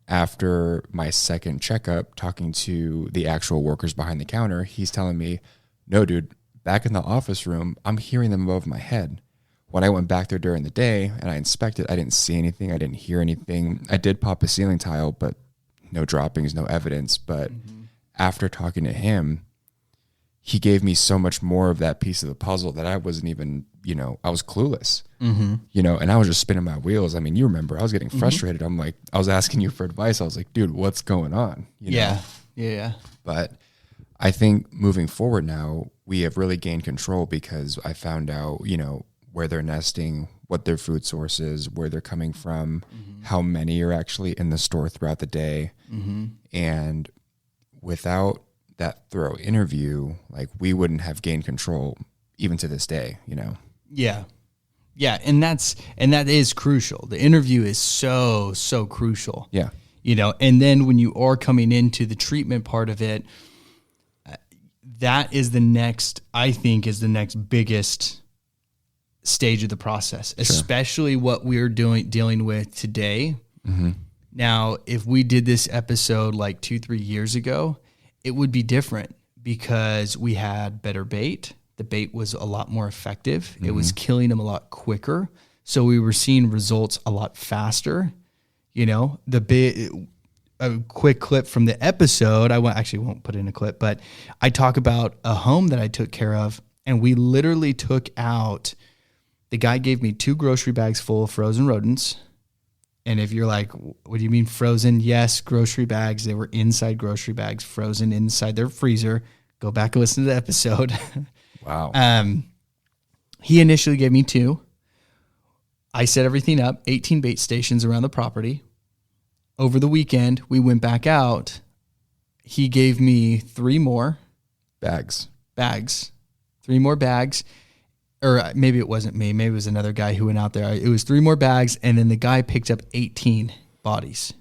After my second checkup, talking to the actual workers behind the counter, he's telling me, no, dude, back in the office room, I'm hearing them above my head. When I went back there during the day and I inspected, I didn't see anything. I didn't hear anything. I did pop a ceiling tile, but no droppings, no evidence. But mm-hmm. after talking to him, he gave me so much more of that piece of the puzzle that I wasn't even, I was clueless, mm-hmm. And I was just spinning my wheels. I mean, you remember, I was getting frustrated. Mm-hmm. I'm like, I was asking you for advice. I was like, dude, what's going on? Yeah. But I think moving forward now, we have really gained control because I found out, where they're nesting, what their food source is, where they're coming from, mm-hmm. how many are actually in the store throughout the day. Mm-hmm. And without that thorough interview, like we wouldn't have gained control even to this day, Yeah. And that is crucial. The interview is so crucial. Yeah. And then when you are coming into the treatment part of it, that is the next biggest stage of the process, especially what we're dealing with today. Mm-hmm. Now, if we did this episode like 2-3 years ago, it would be different because we had better bait. The bait was a lot more effective. Mm-hmm. It was killing them a lot quicker. So we were seeing results a lot faster. A quick clip from the episode, I won't put in a clip, but I talk about a home that I took care of, and we literally took out, the guy gave me 2 grocery bags full of frozen rodents. And if you're like, what do you mean frozen? Yes, grocery bags. They were inside grocery bags, frozen inside their freezer. Go back and listen to the episode. Wow. He initially gave me 2. I set everything up, 18 bait stations around the property. Over the weekend, we went back out. He gave me 3 more bags. 3 more bags. Or maybe it wasn't me. Maybe it was another guy who went out there. It was 3 more bags, and then the guy picked up 18 bodies.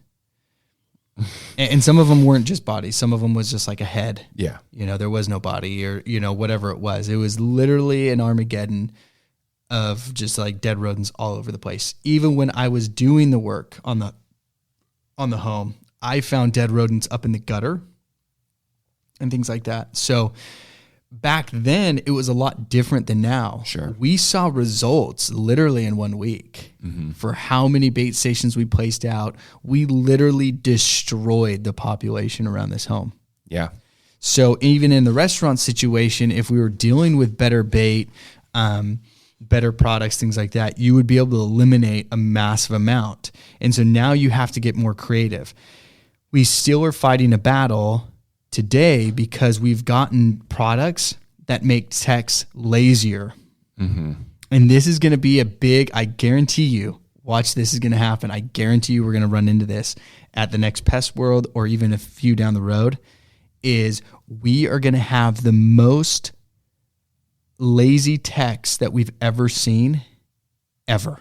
And some of them weren't just bodies. Some of them was just like a head. Yeah. There was no body or, whatever it was. It was literally an Armageddon of just like dead rodents all over the place. Even when I was doing the work on the home, I found dead rodents up in the gutter and things like that. So back then, it was a lot different than now. Sure. We saw results literally in 1 week for how many bait stations we placed out. We literally destroyed the population around this home. Yeah. So even in the restaurant situation, if we were dealing with better bait, better products, things like that, you would be able to eliminate a massive amount. And so now you have to get more creative. We still are fighting a battle today because we've gotten products that make techs lazier. Mm-hmm. And this is going to be I guarantee you, watch, this is going to happen. I guarantee you we're going to run into this at the next Pest World or even a few down the road, is we are going to have the most lazy techs that we've ever seen, ever.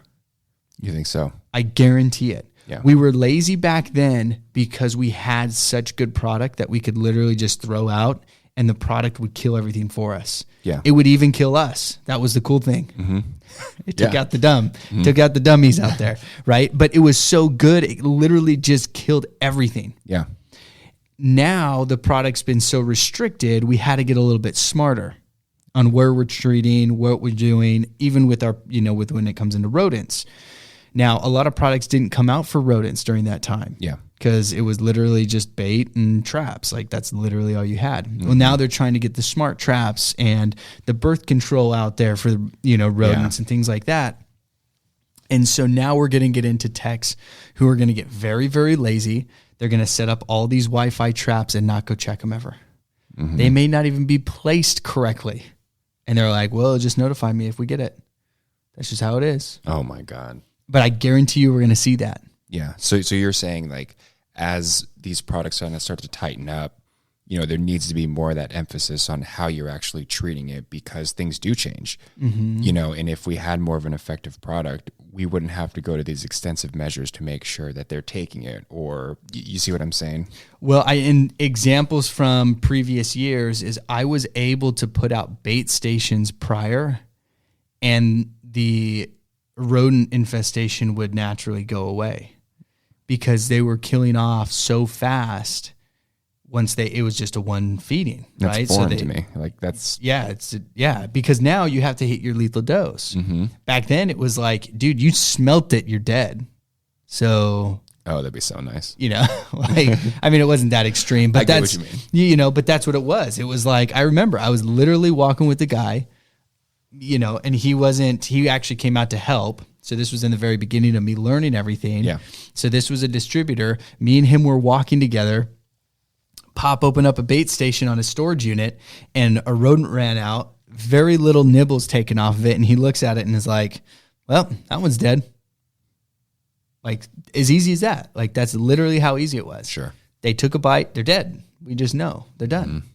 You think so? I guarantee it. Yeah. We were lazy back then because we had such good product that we could literally just throw out and the product would kill everything for us. Yeah. It would even kill us. That was the cool thing. Mm-hmm. It took out the took out the dummies out there, right? But it was so good, it literally just killed everything. Yeah. Now the product's been so restricted, we had to get a little bit smarter on where we're treating, what we're doing, even with our, with when it comes into rodents. Now, a lot of products didn't come out for rodents during that time. Yeah. Because it was literally just bait and traps. Like that's literally all you had. Well, now they're trying to get the smart traps and the birth control out there for, rodents and things like that. And so now we're going to get into techs who are going to get very, very lazy. They're going to set up all these Wi-Fi traps and not go check them ever. Mm-hmm. They may not even be placed correctly. And they're like, well, just notify me if we get it. That's just how it is. Oh my God. But I guarantee you we're going to see that. Yeah. So you're saying like as these products are going to start to tighten up, there needs to be more of that emphasis on how you're actually treating it because things do change, and if we had more of an effective product, we wouldn't have to go to these extensive measures to make sure that they're taking it or you see what I'm saying? Well, in examples from previous years is I was able to put out bait stations prior and the rodent infestation would naturally go away because they were killing off so fast once it was just a one feeding, that's right? Foreign to me. Like that's because now you have to hit your lethal dose. Mm-hmm. Back then it was like, dude, you smelt it, you're dead. So that'd be so nice. It wasn't that extreme, but that's what you mean. But that's what it was. It was like I remember I was literally walking with the guy, and he actually came out to help. So this was in the very beginning of me learning everything. Yeah. So this was a distributor. Me and him were walking together. Pop opened up a bait station on a storage unit and a rodent ran out. Very little nibbles taken off of it. And he looks at it and is like, well, that one's dead. Like as easy as that. Like that's literally how easy it was. Sure. They took a bite. They're dead. We just know they're done. Mm-hmm.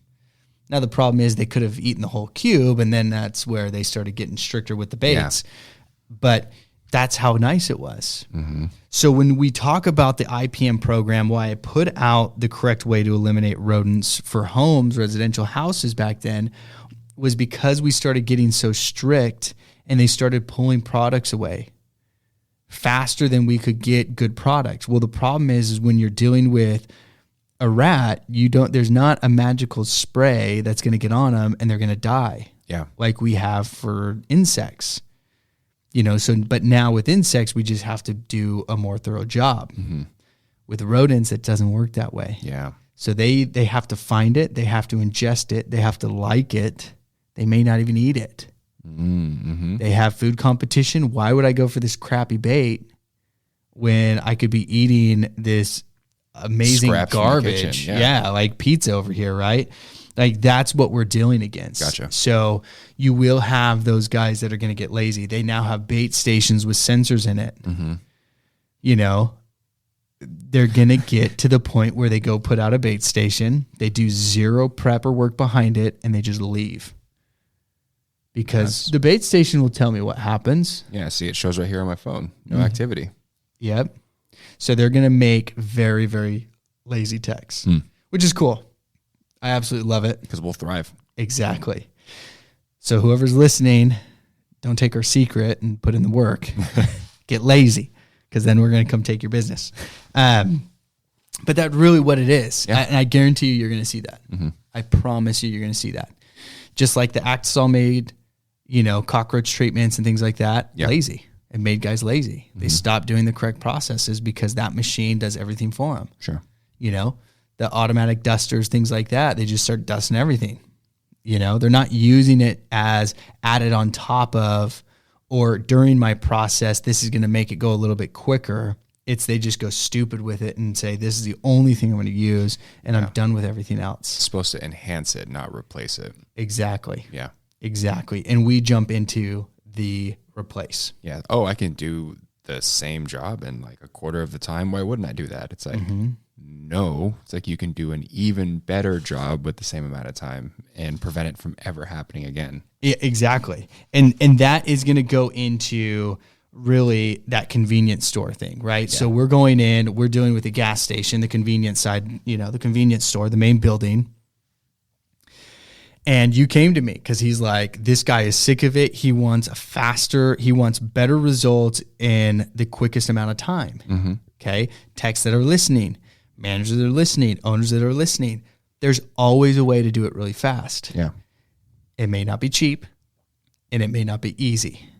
Now the problem is they could have eaten the whole cube. And then that's where they started getting stricter with the baits. Yeah. But that's how nice it was. Mm-hmm. So when we talk about the IPM program, why I put out the correct way to eliminate rodents for homes, residential houses back then, was because we started getting so strict and they started pulling products away faster than we could get good products. Well, the problem is when you're dealing with a rat, there's not a magical spray that's going to get on them and they're going to die. Yeah. Like we have for insects. But now with insects, we just have to do a more thorough job. Mm-hmm. With rodents, it doesn't work that way. Yeah. So they have to find it. They have to ingest it. They have to like it. They may not even eat it. Mm-hmm. They have food competition. Why would I go for this crappy bait when I could be eating this amazing scraps garbage? Yeah, like pizza over here, right? Like that's what we're dealing against. Gotcha. So you will have those guys that are going to get lazy. They now have bait stations with sensors in it. Mm-hmm. They're going to get to the point where they go put out a bait station. They do zero prep or work behind it and they just leave. Because the bait station will tell me what happens. Yeah, see, it shows right here on my phone. No activity. Yep. So they're going to make very, very lazy techs, which is cool. I absolutely love it. Because we'll thrive. Exactly. So whoever's listening, don't take our secret and put in the work. Get lazy, because then we're going to come take your business. But that's really what it is. Yeah. And I guarantee you, you're going to see that. Mm-hmm. I promise you, you're going to see that. Just like the Actisol made, cockroach treatments and things like that, lazy. It made guys lazy. Mm-hmm. They stopped doing the correct processes because that machine does everything for them. Sure. The automatic dusters, things like that, they just start dusting everything. They're not using it as added on top of or during my process, this is going to make it go a little bit quicker. They just go stupid with it and say, this is the only thing I'm going to use and I'm done with everything else. It's supposed to enhance it, not replace it. Exactly. Yeah. Exactly. And we jump into the replace. Yeah. Oh, I can do the same job in like a quarter of the time. Why wouldn't I do that? It's like, no, it's like you can do an even better job with the same amount of time and prevent it from ever happening again. Yeah, exactly. And that is going to go into really that convenience store thing, right? Yeah. So we're going in, we're dealing with the gas station, the convenience side, the convenience store, the main building. And you came to me because he's like, this guy is sick of it. He wants he wants better results in the quickest amount of time. Mm-hmm. Okay. Techs that are listening, managers that are listening, owners that are listening. There's always a way to do it really fast. Yeah. It may not be cheap and it may not be easy,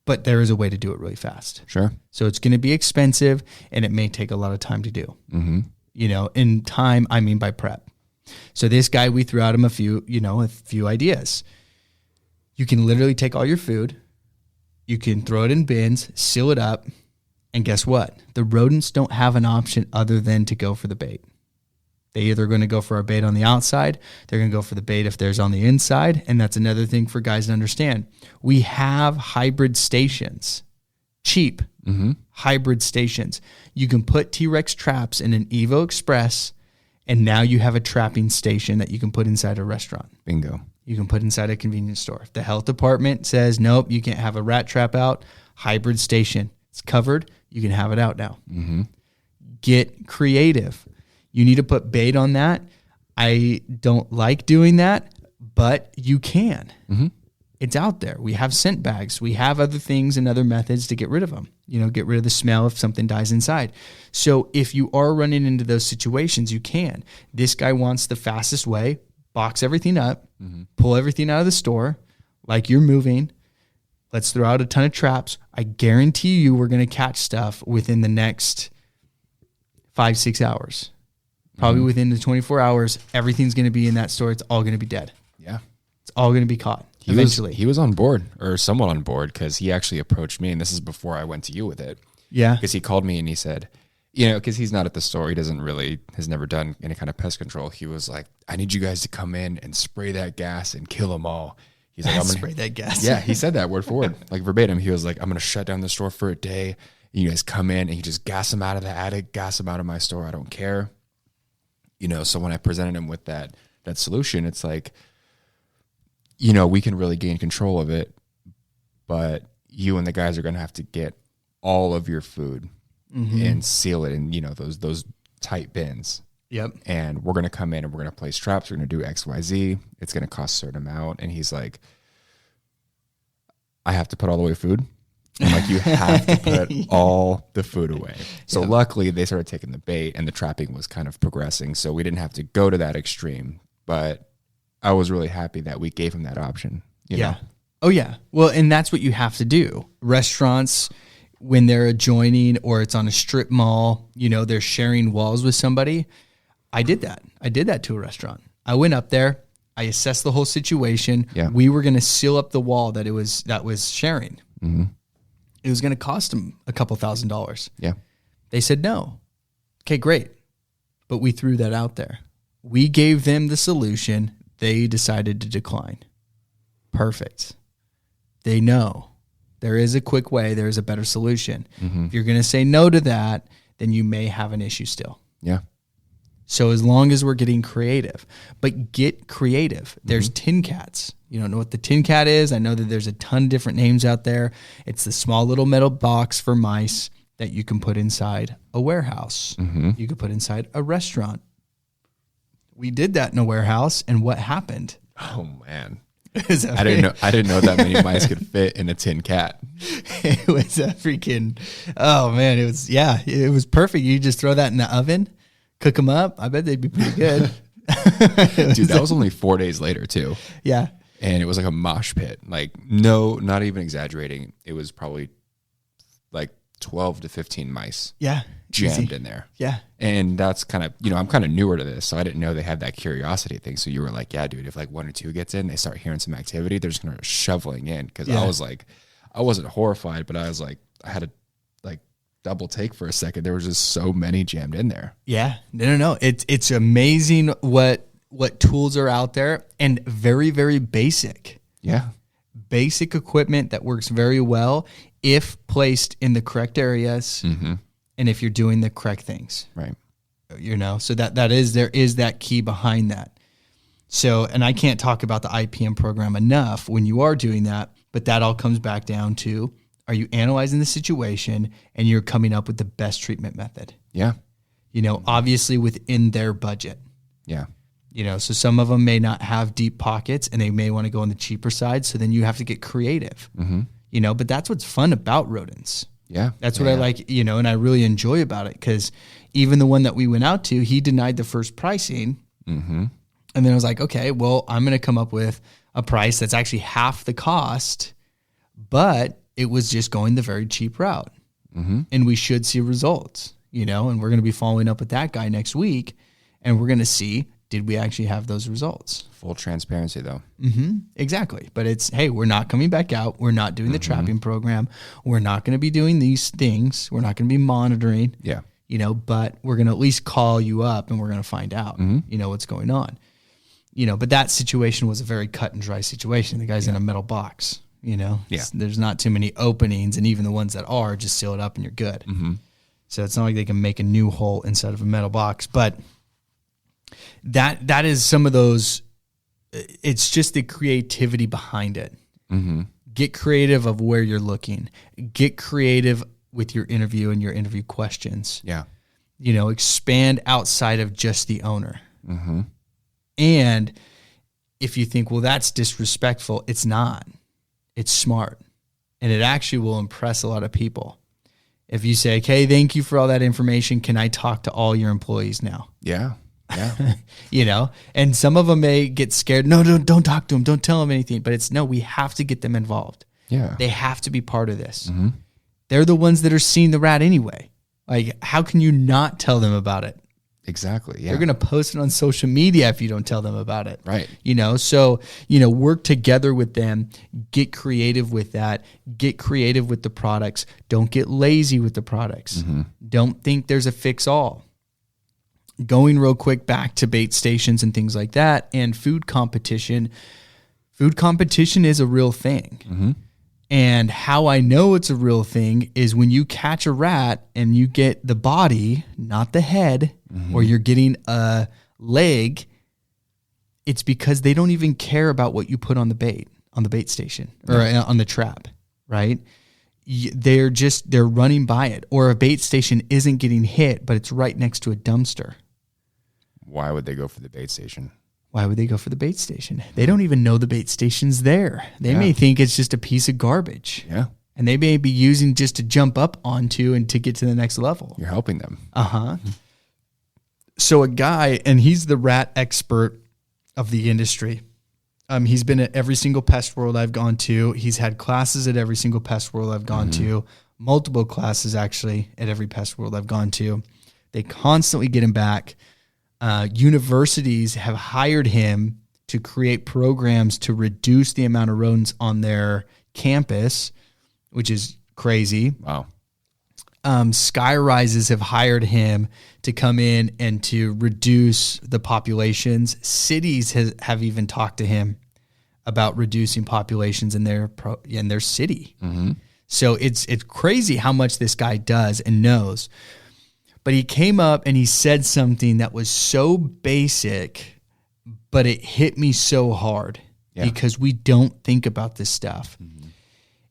but there is a way to do it really fast. Sure. So it's going to be expensive and it may take a lot of time to do. Mm-hmm. In time, I mean by prep. So this guy, we threw out him a few ideas. You can literally take all your food, you can throw it in bins, seal it up, and guess what? The rodents don't have an option other than to go for the bait. They either going to go for our bait on the outside, they're going to go for the bait if there's on the inside, and that's another thing for guys to understand. We have hybrid stations, cheap hybrid stations. You can put T-Rex traps in an Evo Express, and now you have a trapping station that you can put inside a restaurant. Bingo. You can put inside a convenience store. If the health department says, nope, you can't have a rat trap out, hybrid station. It's covered. You can have it out now. Mm-hmm. Get creative. You need to put bait on that. I don't like doing that, but you can. Mm-hmm. It's out there. We have scent bags. We have other things and other methods to get rid of them. Get rid of the smell if something dies inside. So if you are running into those situations, you can. This guy wants the fastest way, box everything up, pull everything out of the store, like you're moving. Let's throw out a ton of traps. I guarantee you we're going to catch stuff within the next 5-6 hours. Probably within the 24 hours, everything's going to be in that store. It's all going to be dead. Yeah. It's all going to be caught eventually. He was on board, or somewhat on board, because he actually approached me, and this is before I went to you with it. Yeah. Because he called me and he said, because he's not at the store. He has never done any kind of pest control. He was like, I need you guys to come in and spray that gas and kill them all. He's like, I'm going to spray that gas. Yeah, he said that word for word, like verbatim. He was like, I'm going to shut down the store for a day. You guys come in and you just gas them out of the attic, gas them out of my store. I don't care. So when I presented him with that solution, it's like, we can really gain control of it, but you and the guys are going to have to get all of your food and seal it in, those tight bins. Yep. And we're going to come in and we're going to place traps. We're going to do X, Y, Z. It's going to cost a certain amount. And he's like, I have to put all the way food. I'm like, you have to put all the food away. So luckily they started taking the bait and the trapping was kind of progressing. So we didn't have to go to that extreme, but I was really happy that we gave him that option. You know? Oh yeah. Well, and that's what you have to do. Restaurants, when they're adjoining or it's on a strip mall, they're sharing walls with somebody. I did that. I did that to a restaurant. I went up there. I assessed the whole situation. Yeah. We were going to seal up the wall that was sharing. Mm-hmm. It was going to cost them a couple $1,000s. Yeah. They said no. Okay, great. But we threw that out there. We gave them the solution. They decided to decline. Perfect. They know there is a quick way. There is a better solution. Mm-hmm. If you're going to say no to that, then you may have an issue still. Yeah. So as long as we're getting creative, but get creative. There's tin cats. You don't know what the tin cat is. I know that there's a ton of different names out there. It's the small little metal box for mice that you can put inside a warehouse. Mm-hmm. You could put inside a restaurant. We did that in a warehouse, and what happened? Oh man. I didn't know that many mice could fit in a tin cat. It was a freaking, oh man, it was perfect. You just throw that in the oven, cook them up. I bet they'd be pretty good. Dude, that was only 4 days later too. Yeah. And it was like a mosh pit. Like, no, not even exaggerating. It was probably like 12 to 15 mice. Yeah. Jammed in there. Yeah. And that's kind of, I'm kind of newer to this, so I didn't know they had that curiosity thing. So you were like, yeah, dude, if like 1 or 2 gets in, they start hearing some activity, they're just going to shoveling in. Cause I was like, I wasn't horrified, but I was like, I had to like double take for a second. There was just so many jammed in there. Yeah. No. It's amazing what tools are out there, and very, very basic. Yeah. Basic equipment that works very well if placed in the correct areas. Mm-hmm. And if you're doing the correct things. Right. So there is that key behind that. So, and I can't talk about the IPM program enough when you are doing that, but that all comes back down to, are you analyzing the situation and you're coming up with the best treatment method? Yeah. Obviously within their budget. Yeah. So some of them may not have deep pockets and they may want to go on the cheaper side. So then you have to get creative, but that's what's fun about Rodents. Yeah. That's what I like, and I really enjoy about it, because even the one that we went out to, he denied the first pricing. Mm-hmm. And then I was like, okay, well, I'm going to come up with a price that's actually half the cost, but it was just going the very cheap route. Mm-hmm. And we should see results, and we're going to be following up with that guy next week, and we're going to see, did we actually have those results? Full transparency, though. Mm-hmm. Exactly. But it's, hey, we're not coming back out. We're not doing the trapping program. We're not going to be doing these things. We're not going to be monitoring. Yeah. But we're going to at least call you up and we're going to find out, what's going on. But that situation was a very cut and dry situation. The guy's in a metal box, There's not too many openings, and even the ones that are, just seal it up and you're good. Mm-hmm. So it's not like they can make a new hole inside of a metal box. But that is some of those, it's just the creativity behind it. Mm-hmm. Get creative of where you're looking. Get creative with your interview and your interview questions. Yeah. Expand outside of just the owner. Mm-hmm. And if you think, well, that's disrespectful, it's not. It's smart. And it actually will impress a lot of people. If you say, okay, thank you for all that information. Can I talk to all your employees now? Yeah. Yeah. And some of them may get scared. No, don't talk to them. Don't tell them anything. But it's, no, we have to get them involved. Yeah. They have to be part of this. Mm-hmm. They're the ones that are seeing the rat anyway. Like, how can you not tell them about it? Exactly. Yeah. They're going to post it on social media if you don't tell them about it. Right. So, work together with them, get creative with that, get creative with the products. Don't get lazy with the products. Mm-hmm. Don't think there's a fix all. Going real quick back to bait stations and things like that, and food competition. Food competition is a real thing. Mm-hmm. And how I know it's a real thing is when you catch a rat and you get the body, not the head, or you're getting a leg, it's because they don't even care about what you put on the bait station or on the trap, right? They're running by it. Or a bait station isn't getting hit, but it's right next to a dumpster. Why would they go for the bait station? Why would they go for the bait station? They don't even know the bait station's there. They may think it's just a piece of garbage. Yeah. And they may be using just to jump up onto and to get to the next level. You're helping them. Uh-huh. So a guy, and he's the rat expert of the industry. He's been at every single pest world I've gone to. He's had classes at every single pest world I've gone to. Multiple classes, actually, at every pest world I've gone to. They constantly get him back. Universities have hired him to create programs to reduce the amount of rodents on their campus, which is crazy. Wow. Sky Rises have hired him to come in and to reduce the populations. Cities have even talked to him about reducing populations in their city. Mm-hmm. So it's crazy how much this guy does and knows. But he came up and he said something that was so basic, but it hit me so hard because we don't think about this stuff. Mm-hmm.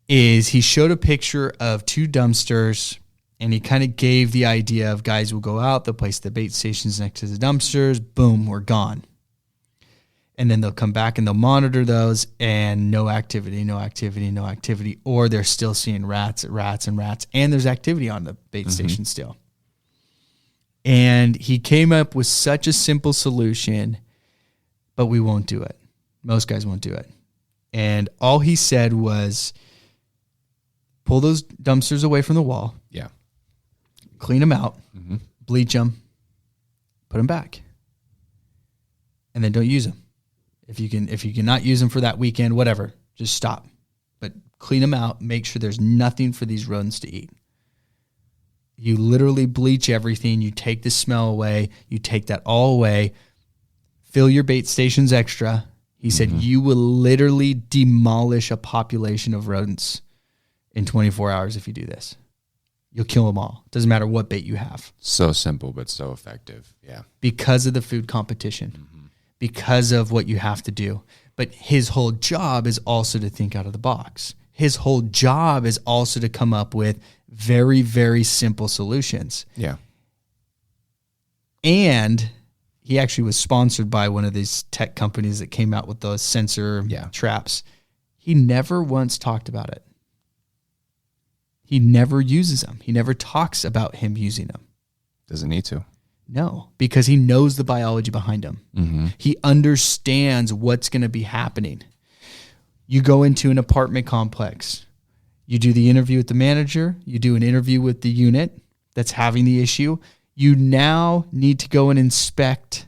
Is he showed a picture of two dumpsters, and he kind of gave the idea of guys will go out, they'll place the bait stations next to the dumpsters, boom, we're gone. And then they'll come back and they'll monitor those, and no activity, or they're still seeing rats, and there's activity on the bait station still. And he came up with such a simple solution, but we won't do it. Most guys won't do it. And all he said was, pull those dumpsters away from the wall. Yeah. Clean them out, bleach them, put them back, and then don't use them. If you cannot use them for that weekend, whatever, just stop. But clean them out. Make sure there's nothing for these rodents to eat. You literally bleach everything. You take the smell away. You take that all away. Fill your bait stations extra. He said you will literally demolish a population of rodents in 24 hours if you do this. You'll kill them all. Doesn't matter what bait you have. So simple, but so effective. Yeah. Because of the food competition, because of what you have to do. But his whole job is also to think out of the box. His whole job is also to come up with very, very simple solutions. Yeah. And he actually was sponsored by one of these tech companies that came out with those sensor traps. He never once talked about it. He never uses them. He never talks about him using them. Doesn't need to. No, because he knows the biology behind them. Mm-hmm. He understands what's going to be happening. You go into an apartment complex. You do the interview with the manager. You do an interview with the unit that's having the issue. You now need to go and inspect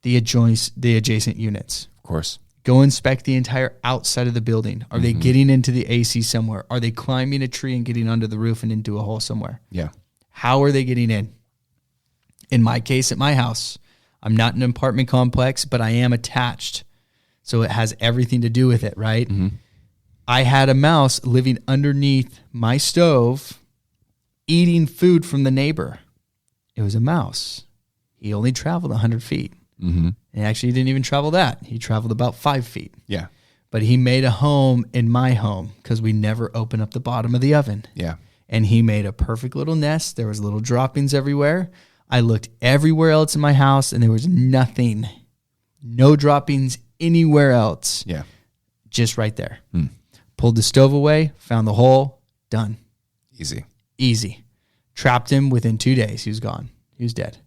the adjacent units. Of course. Go inspect the entire outside of the building. Are they getting into the AC somewhere? Are they climbing a tree and getting under the roof and into a hole somewhere? Yeah. How are they getting in? In my case, at my house, I'm not in an apartment complex, but I am attached. So it has everything to do with it, right? Mm-hmm. I had a mouse living underneath my stove eating food from the neighbor. It was a mouse. He only traveled 100 feet. Mm-hmm. And actually, he didn't even travel that. He traveled about 5 feet. Yeah. But he made a home in my home because we never open up the bottom of the oven. Yeah. And he made a perfect little nest. There was little droppings everywhere. I looked everywhere else in my house, and there was nothing. No droppings anywhere else. Yeah. Just right there. Pulled the stove away, found the hole, done. Easy. Trapped him within 2 days. He was gone. He was dead.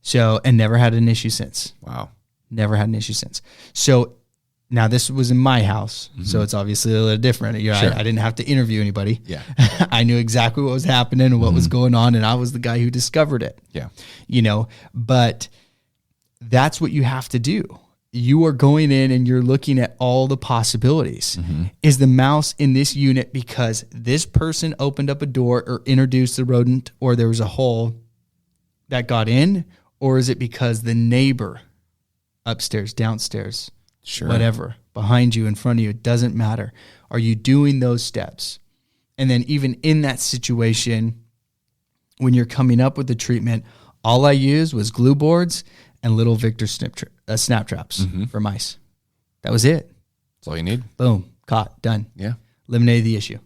So, and never had an issue since. Wow. Never had an issue since. So now this was in my house. So it's obviously a little different. You know, Sure. I didn't have to interview anybody. Yeah. I knew exactly what was happening and what was going on. And I was the guy who discovered it. Yeah. You know, but that's what you have to do. You are going in and you're looking at all the possibilities. Is the mouse in this unit because this person opened up a door or introduced the rodent or there was a hole that got in? Or is it because the neighbor upstairs, downstairs, Sure. whatever, behind you, in front of you, it doesn't matter. Are you doing those steps? And then even in that situation, when you're coming up with the treatment, all I used was glue boards and little Victor snap traps for mice. That was it. That's all you need. Boom, caught, done. Yeah. Eliminated the issue,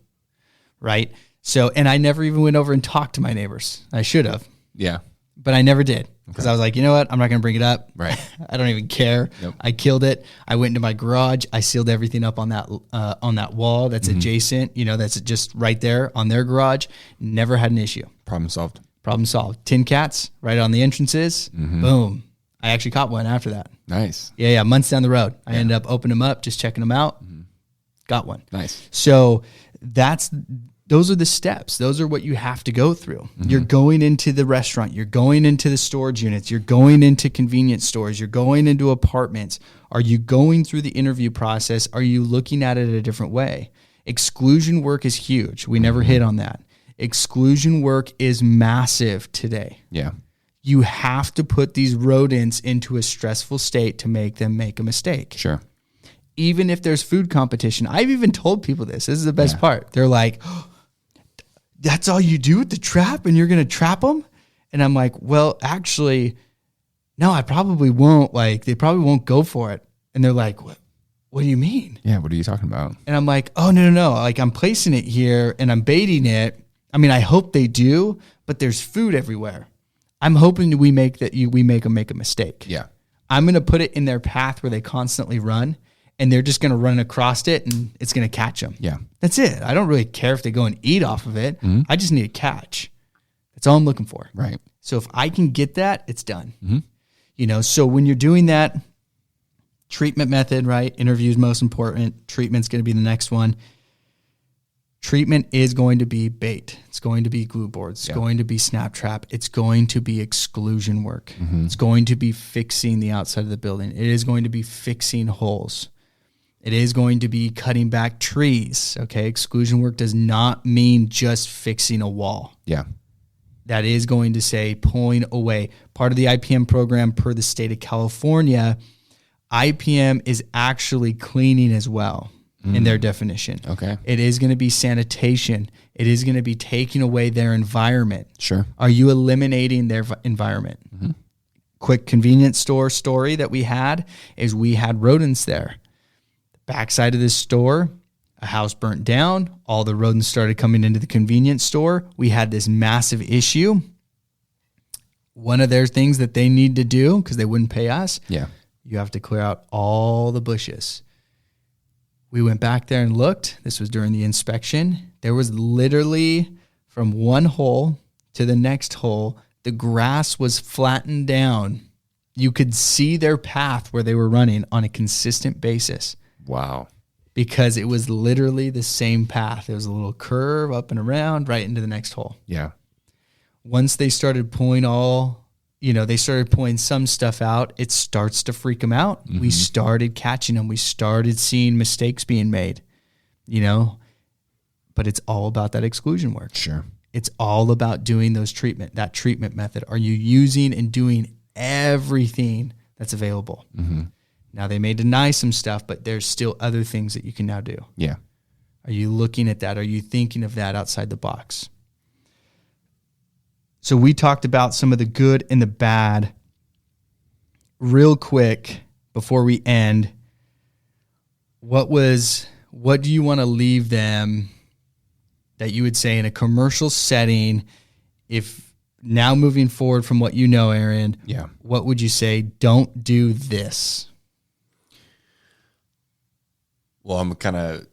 right? So, and I never even went over and talked to my neighbors. I should have, Yeah. but I never did. Because I was like, you know what? I'm not going to bring it up. Right. I don't even care. Nope. I killed it. I went into my garage. I sealed everything up on that wall that's adjacent. You know, that's just right there on their garage. Never had an issue. Problem solved. Problem solved. Tin cats right on the entrances. Boom. I actually caught one after that. Nice. Yeah. Months down the road, I ended up opening them up, just checking them out. Got one. Nice. So those are the steps. Those are what you have to go through. You're going into the restaurant. You're going into the storage units. You're going into convenience stores. You're going into apartments. Are you going through the interview process? Are you looking at it a different way? Exclusion work is huge. We never hit on that. Exclusion work is massive today. Yeah. You have to put these rodents into a stressful state to make them make a mistake. Sure. Even if there's food competition. I've even told people this. This is the best part. They're like, oh, that's all you do with the trap and you're going to trap them? And I'm like, well, actually, no, I probably won't. Like, they probably won't go for it. And they're like, what do you mean? Yeah. What are you talking about? And I'm like, oh, no. Like, I'm placing it here and I'm baiting it. I mean, I hope they do, but there's food everywhere. I'm hoping we make them make a mistake. Yeah. I'm going to put it in their path where they constantly run. And they're just going to run across it and it's going to catch them. Yeah. That's it. I don't really care if they go and eat off of it. I just need a catch. That's all I'm looking for. Right. So if I can get that, it's done. You know, so when you're doing that, treatment method, right? Interview is most important. Treatment's going to be the next one. Treatment is going to be bait. It's going to be glue boards. It's going to be snap trap. It's going to be exclusion work. It's going to be fixing the outside of the building. It is going to be fixing holes. It is going to be cutting back trees, okay? Exclusion work does not mean just fixing a wall. Yeah. That is going to say pulling away. Part of the IPM program per the state of California, IPM is actually cleaning as well. in their definition. Okay. It is going to be sanitation. It is going to be taking away their environment. Sure. Are you eliminating their environment? Quick convenience store story that we had is we had rodents there. The backside of this store, a house burnt down. All the rodents started coming into the convenience store. We had this massive issue. One of their things that they need to do, because they wouldn't pay us, you have to clear out all the bushes. We went back there and looked. This was during the inspection. There was literally from one hole to the next hole, the grass was flattened down. You could see their path where they were running on a consistent basis. Wow. Because it was literally the same path. It was a little curve up and around right into the next hole. Yeah. Once they started pulling they started pulling some stuff out, it starts to freak them out. We started catching them. We started seeing mistakes being made, but it's all about that exclusion work. Sure. It's all about doing that treatment method. Are you using and doing everything that's available? Now they may deny some stuff, but there's still other things that you can now do. Yeah. Are you looking at that? Are you thinking of that outside the box? So we talked about some of the good and the bad. Real quick, before we end, what do you want to leave them that you would say in a commercial setting, if now moving forward from what you know, Aaron, what would you say? Don't do this. Well, I'm kind of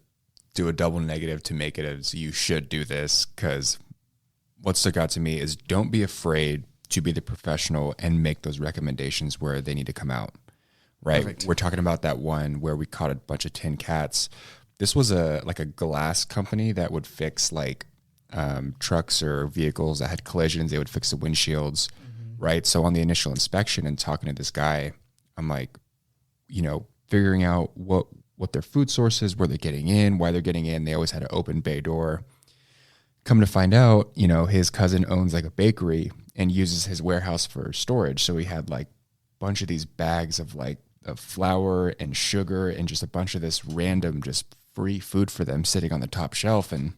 do a double negative to make it as you should do this, because what stuck out to me is don't be afraid to be the professional and make those recommendations where they need to come out, right? Perfect. We're talking about that one where we caught a bunch of tin cats. This was a glass company that would fix trucks or vehicles that had collisions. They would fix the windshields, right? So on the initial inspection and talking to this guy, I'm like, figuring out what their food sources, where they're getting in, why they're getting in. They always had an open bay door. Come to find out, his cousin owns a bakery and uses his warehouse for storage. So he had a bunch of these bags of flour and sugar and just a bunch of this random just free food for them sitting on the top shelf. And,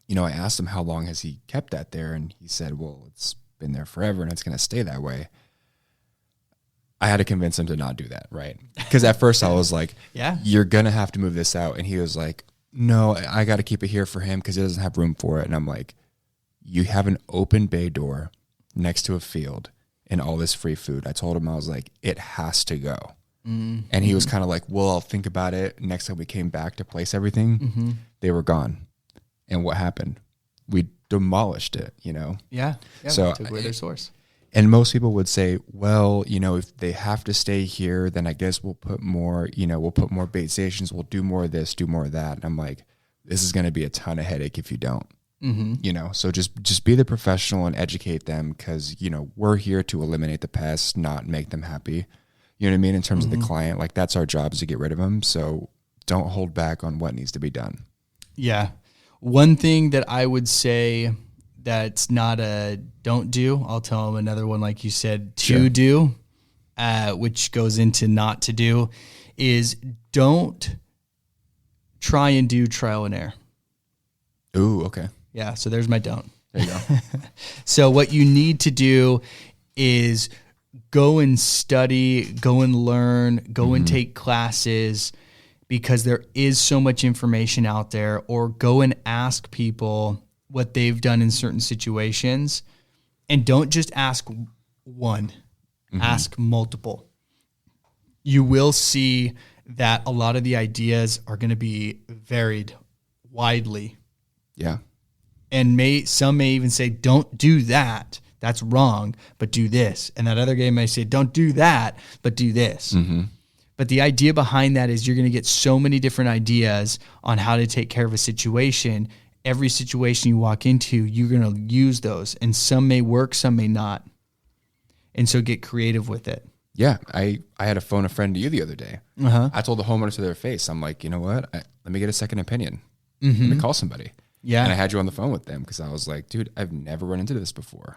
I asked him how long has he kept that there? And he said, well, it's been there forever and it's going to stay that way. I had to convince him to not do that, right? Because at first I was like, you're going to have to move this out. And he was like, no, I got to keep it here for him because he doesn't have room for it. And I'm like, you have an open bay door next to a field and all this free food. I told him, I was like, it has to go. And he was kind of like, well, I'll think about it. Next time we came back to place everything, they were gone. And what happened? We demolished it, Yeah. So took away their source. And most people would say, well, if they have to stay here, then I guess we'll put more bait stations. We'll do more of this, do more of that. And I'm like, this is going to be a ton of headache if you don't, so just be the professional and educate them because, we're here to eliminate the pests, not make them happy. You know what I mean? In terms of the client, that's our job is to get rid of them. So don't hold back on what needs to be done. Yeah. One thing that I would say that's not a don't do, I'll tell them another one, like you said, to do, which goes into not to do, is don't try and do trial and error. Ooh, okay. Yeah, so there's my don't. There you go. So what you need to do is go and study, go and learn, go and take classes, because there is so much information out there, or go and ask people what they've done in certain situations. And don't just ask one, ask multiple. You will see that a lot of the ideas are going to be varied widely. Yeah. And some may even say, don't do that. That's wrong, but do this. And that other guy may say, don't do that, but do this. But the idea behind that is you're going to get so many different ideas on how to take care of a situation. Every situation you walk into, you're going to use those. And some may work, some may not. And so get creative with it. Yeah. I had to phone a friend to you the other day. I told the homeowner to their face, I'm like, you know what? Let me get a second opinion. Let me call somebody. Yeah. And I had you on the phone with them because I was like, dude, I've never run into this before.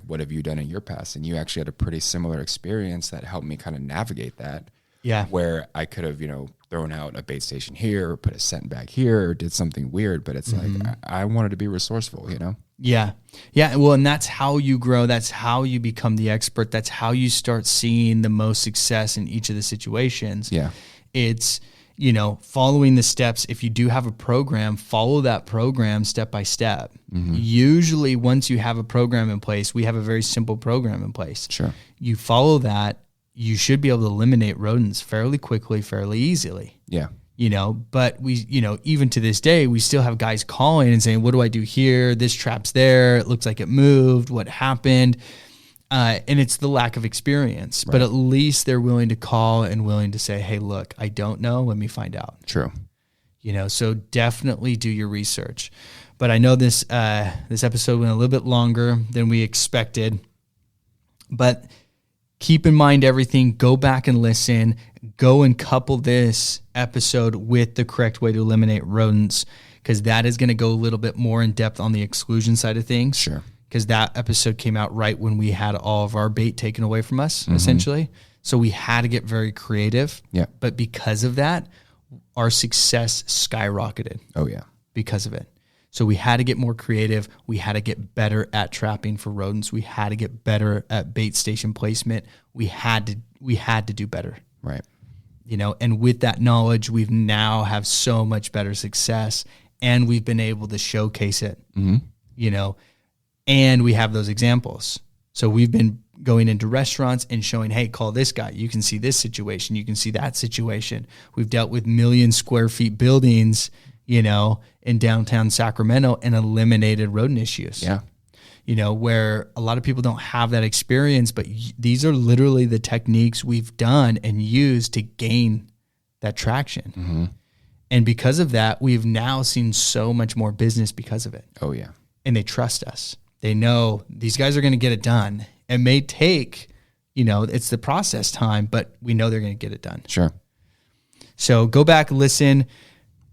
What have you done in your past? And you actually had a pretty similar experience that helped me kind of navigate that. Yeah. Where I could have, thrown out a bait station here, or put a scent bag here, or did something weird. But it's like, I wanted to be resourceful, you know? Yeah. Yeah. Well, and that's how you grow. That's how you become the expert. That's how you start seeing the most success in each of the situations. Yeah. It's, you know, following the steps. If you do have a program, follow that program step by step. Usually once you have a program in place, we have a very simple program in place. Sure. You follow that, you should be able to eliminate rodents fairly quickly, fairly easily. Yeah. You know, but we, you know, even to this day, we still have guys calling and saying, what do I do here? This trap's there. It looks like it moved. What happened? And it's the lack of experience, but at least they're willing to call and willing to say, hey, look, I don't know. Let me find out. True. You know, so definitely do your research. But I know this episode went a little bit longer than we expected, but keep in mind everything. Go back and listen. Go and couple this episode with the correct way to eliminate rodents, because that is going to go a little bit more in depth on the exclusion side of things. Sure. Because that episode came out right when we had all of our bait taken away from us, essentially. So we had to get very creative. Yeah. But because of that, our success skyrocketed. Oh, yeah. Because of it. So we had to get more creative. We had to get better at trapping for rodents. We had to get better at bait station placement. We had to do better. Right. You know, and with that knowledge, we've now have so much better success, and we've been able to showcase it, you know, and we have those examples. So we've been going into restaurants and showing, hey, call this guy. You can see this situation. You can see that situation. We've dealt with 1 million square feet buildings, you know, in downtown Sacramento, and eliminated rodent issues. Yeah. You know, where a lot of people don't have that experience, but these are literally the techniques we've done and used to gain that traction. And because of that, we've now seen so much more business because of it. Oh, yeah. And they trust us. They know these guys are going to get it done. It may take, you know, it's the process time, but we know they're going to get it done. Sure. So go back, listen.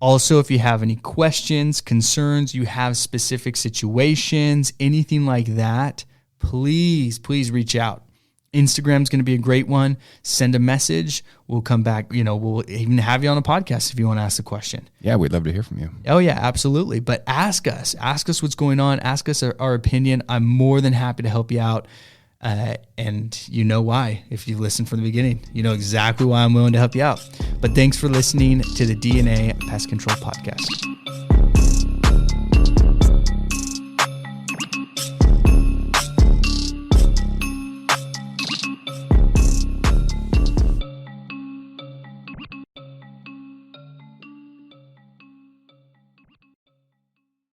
Also, if you have any questions, concerns, you have specific situations, anything like that, please reach out. Instagram's going to be a great one. Send a message. We'll come back. You know, we'll even have you on a podcast if you want to ask a question. Yeah, we'd love to hear from you. Oh, yeah, absolutely. But ask us what's going on. Ask us our opinion. I'm more than happy to help you out. And you know why. If you listen from the beginning, you know exactly why I'm willing to help you out. But thanks for listening to the DNA Pest Control Podcast.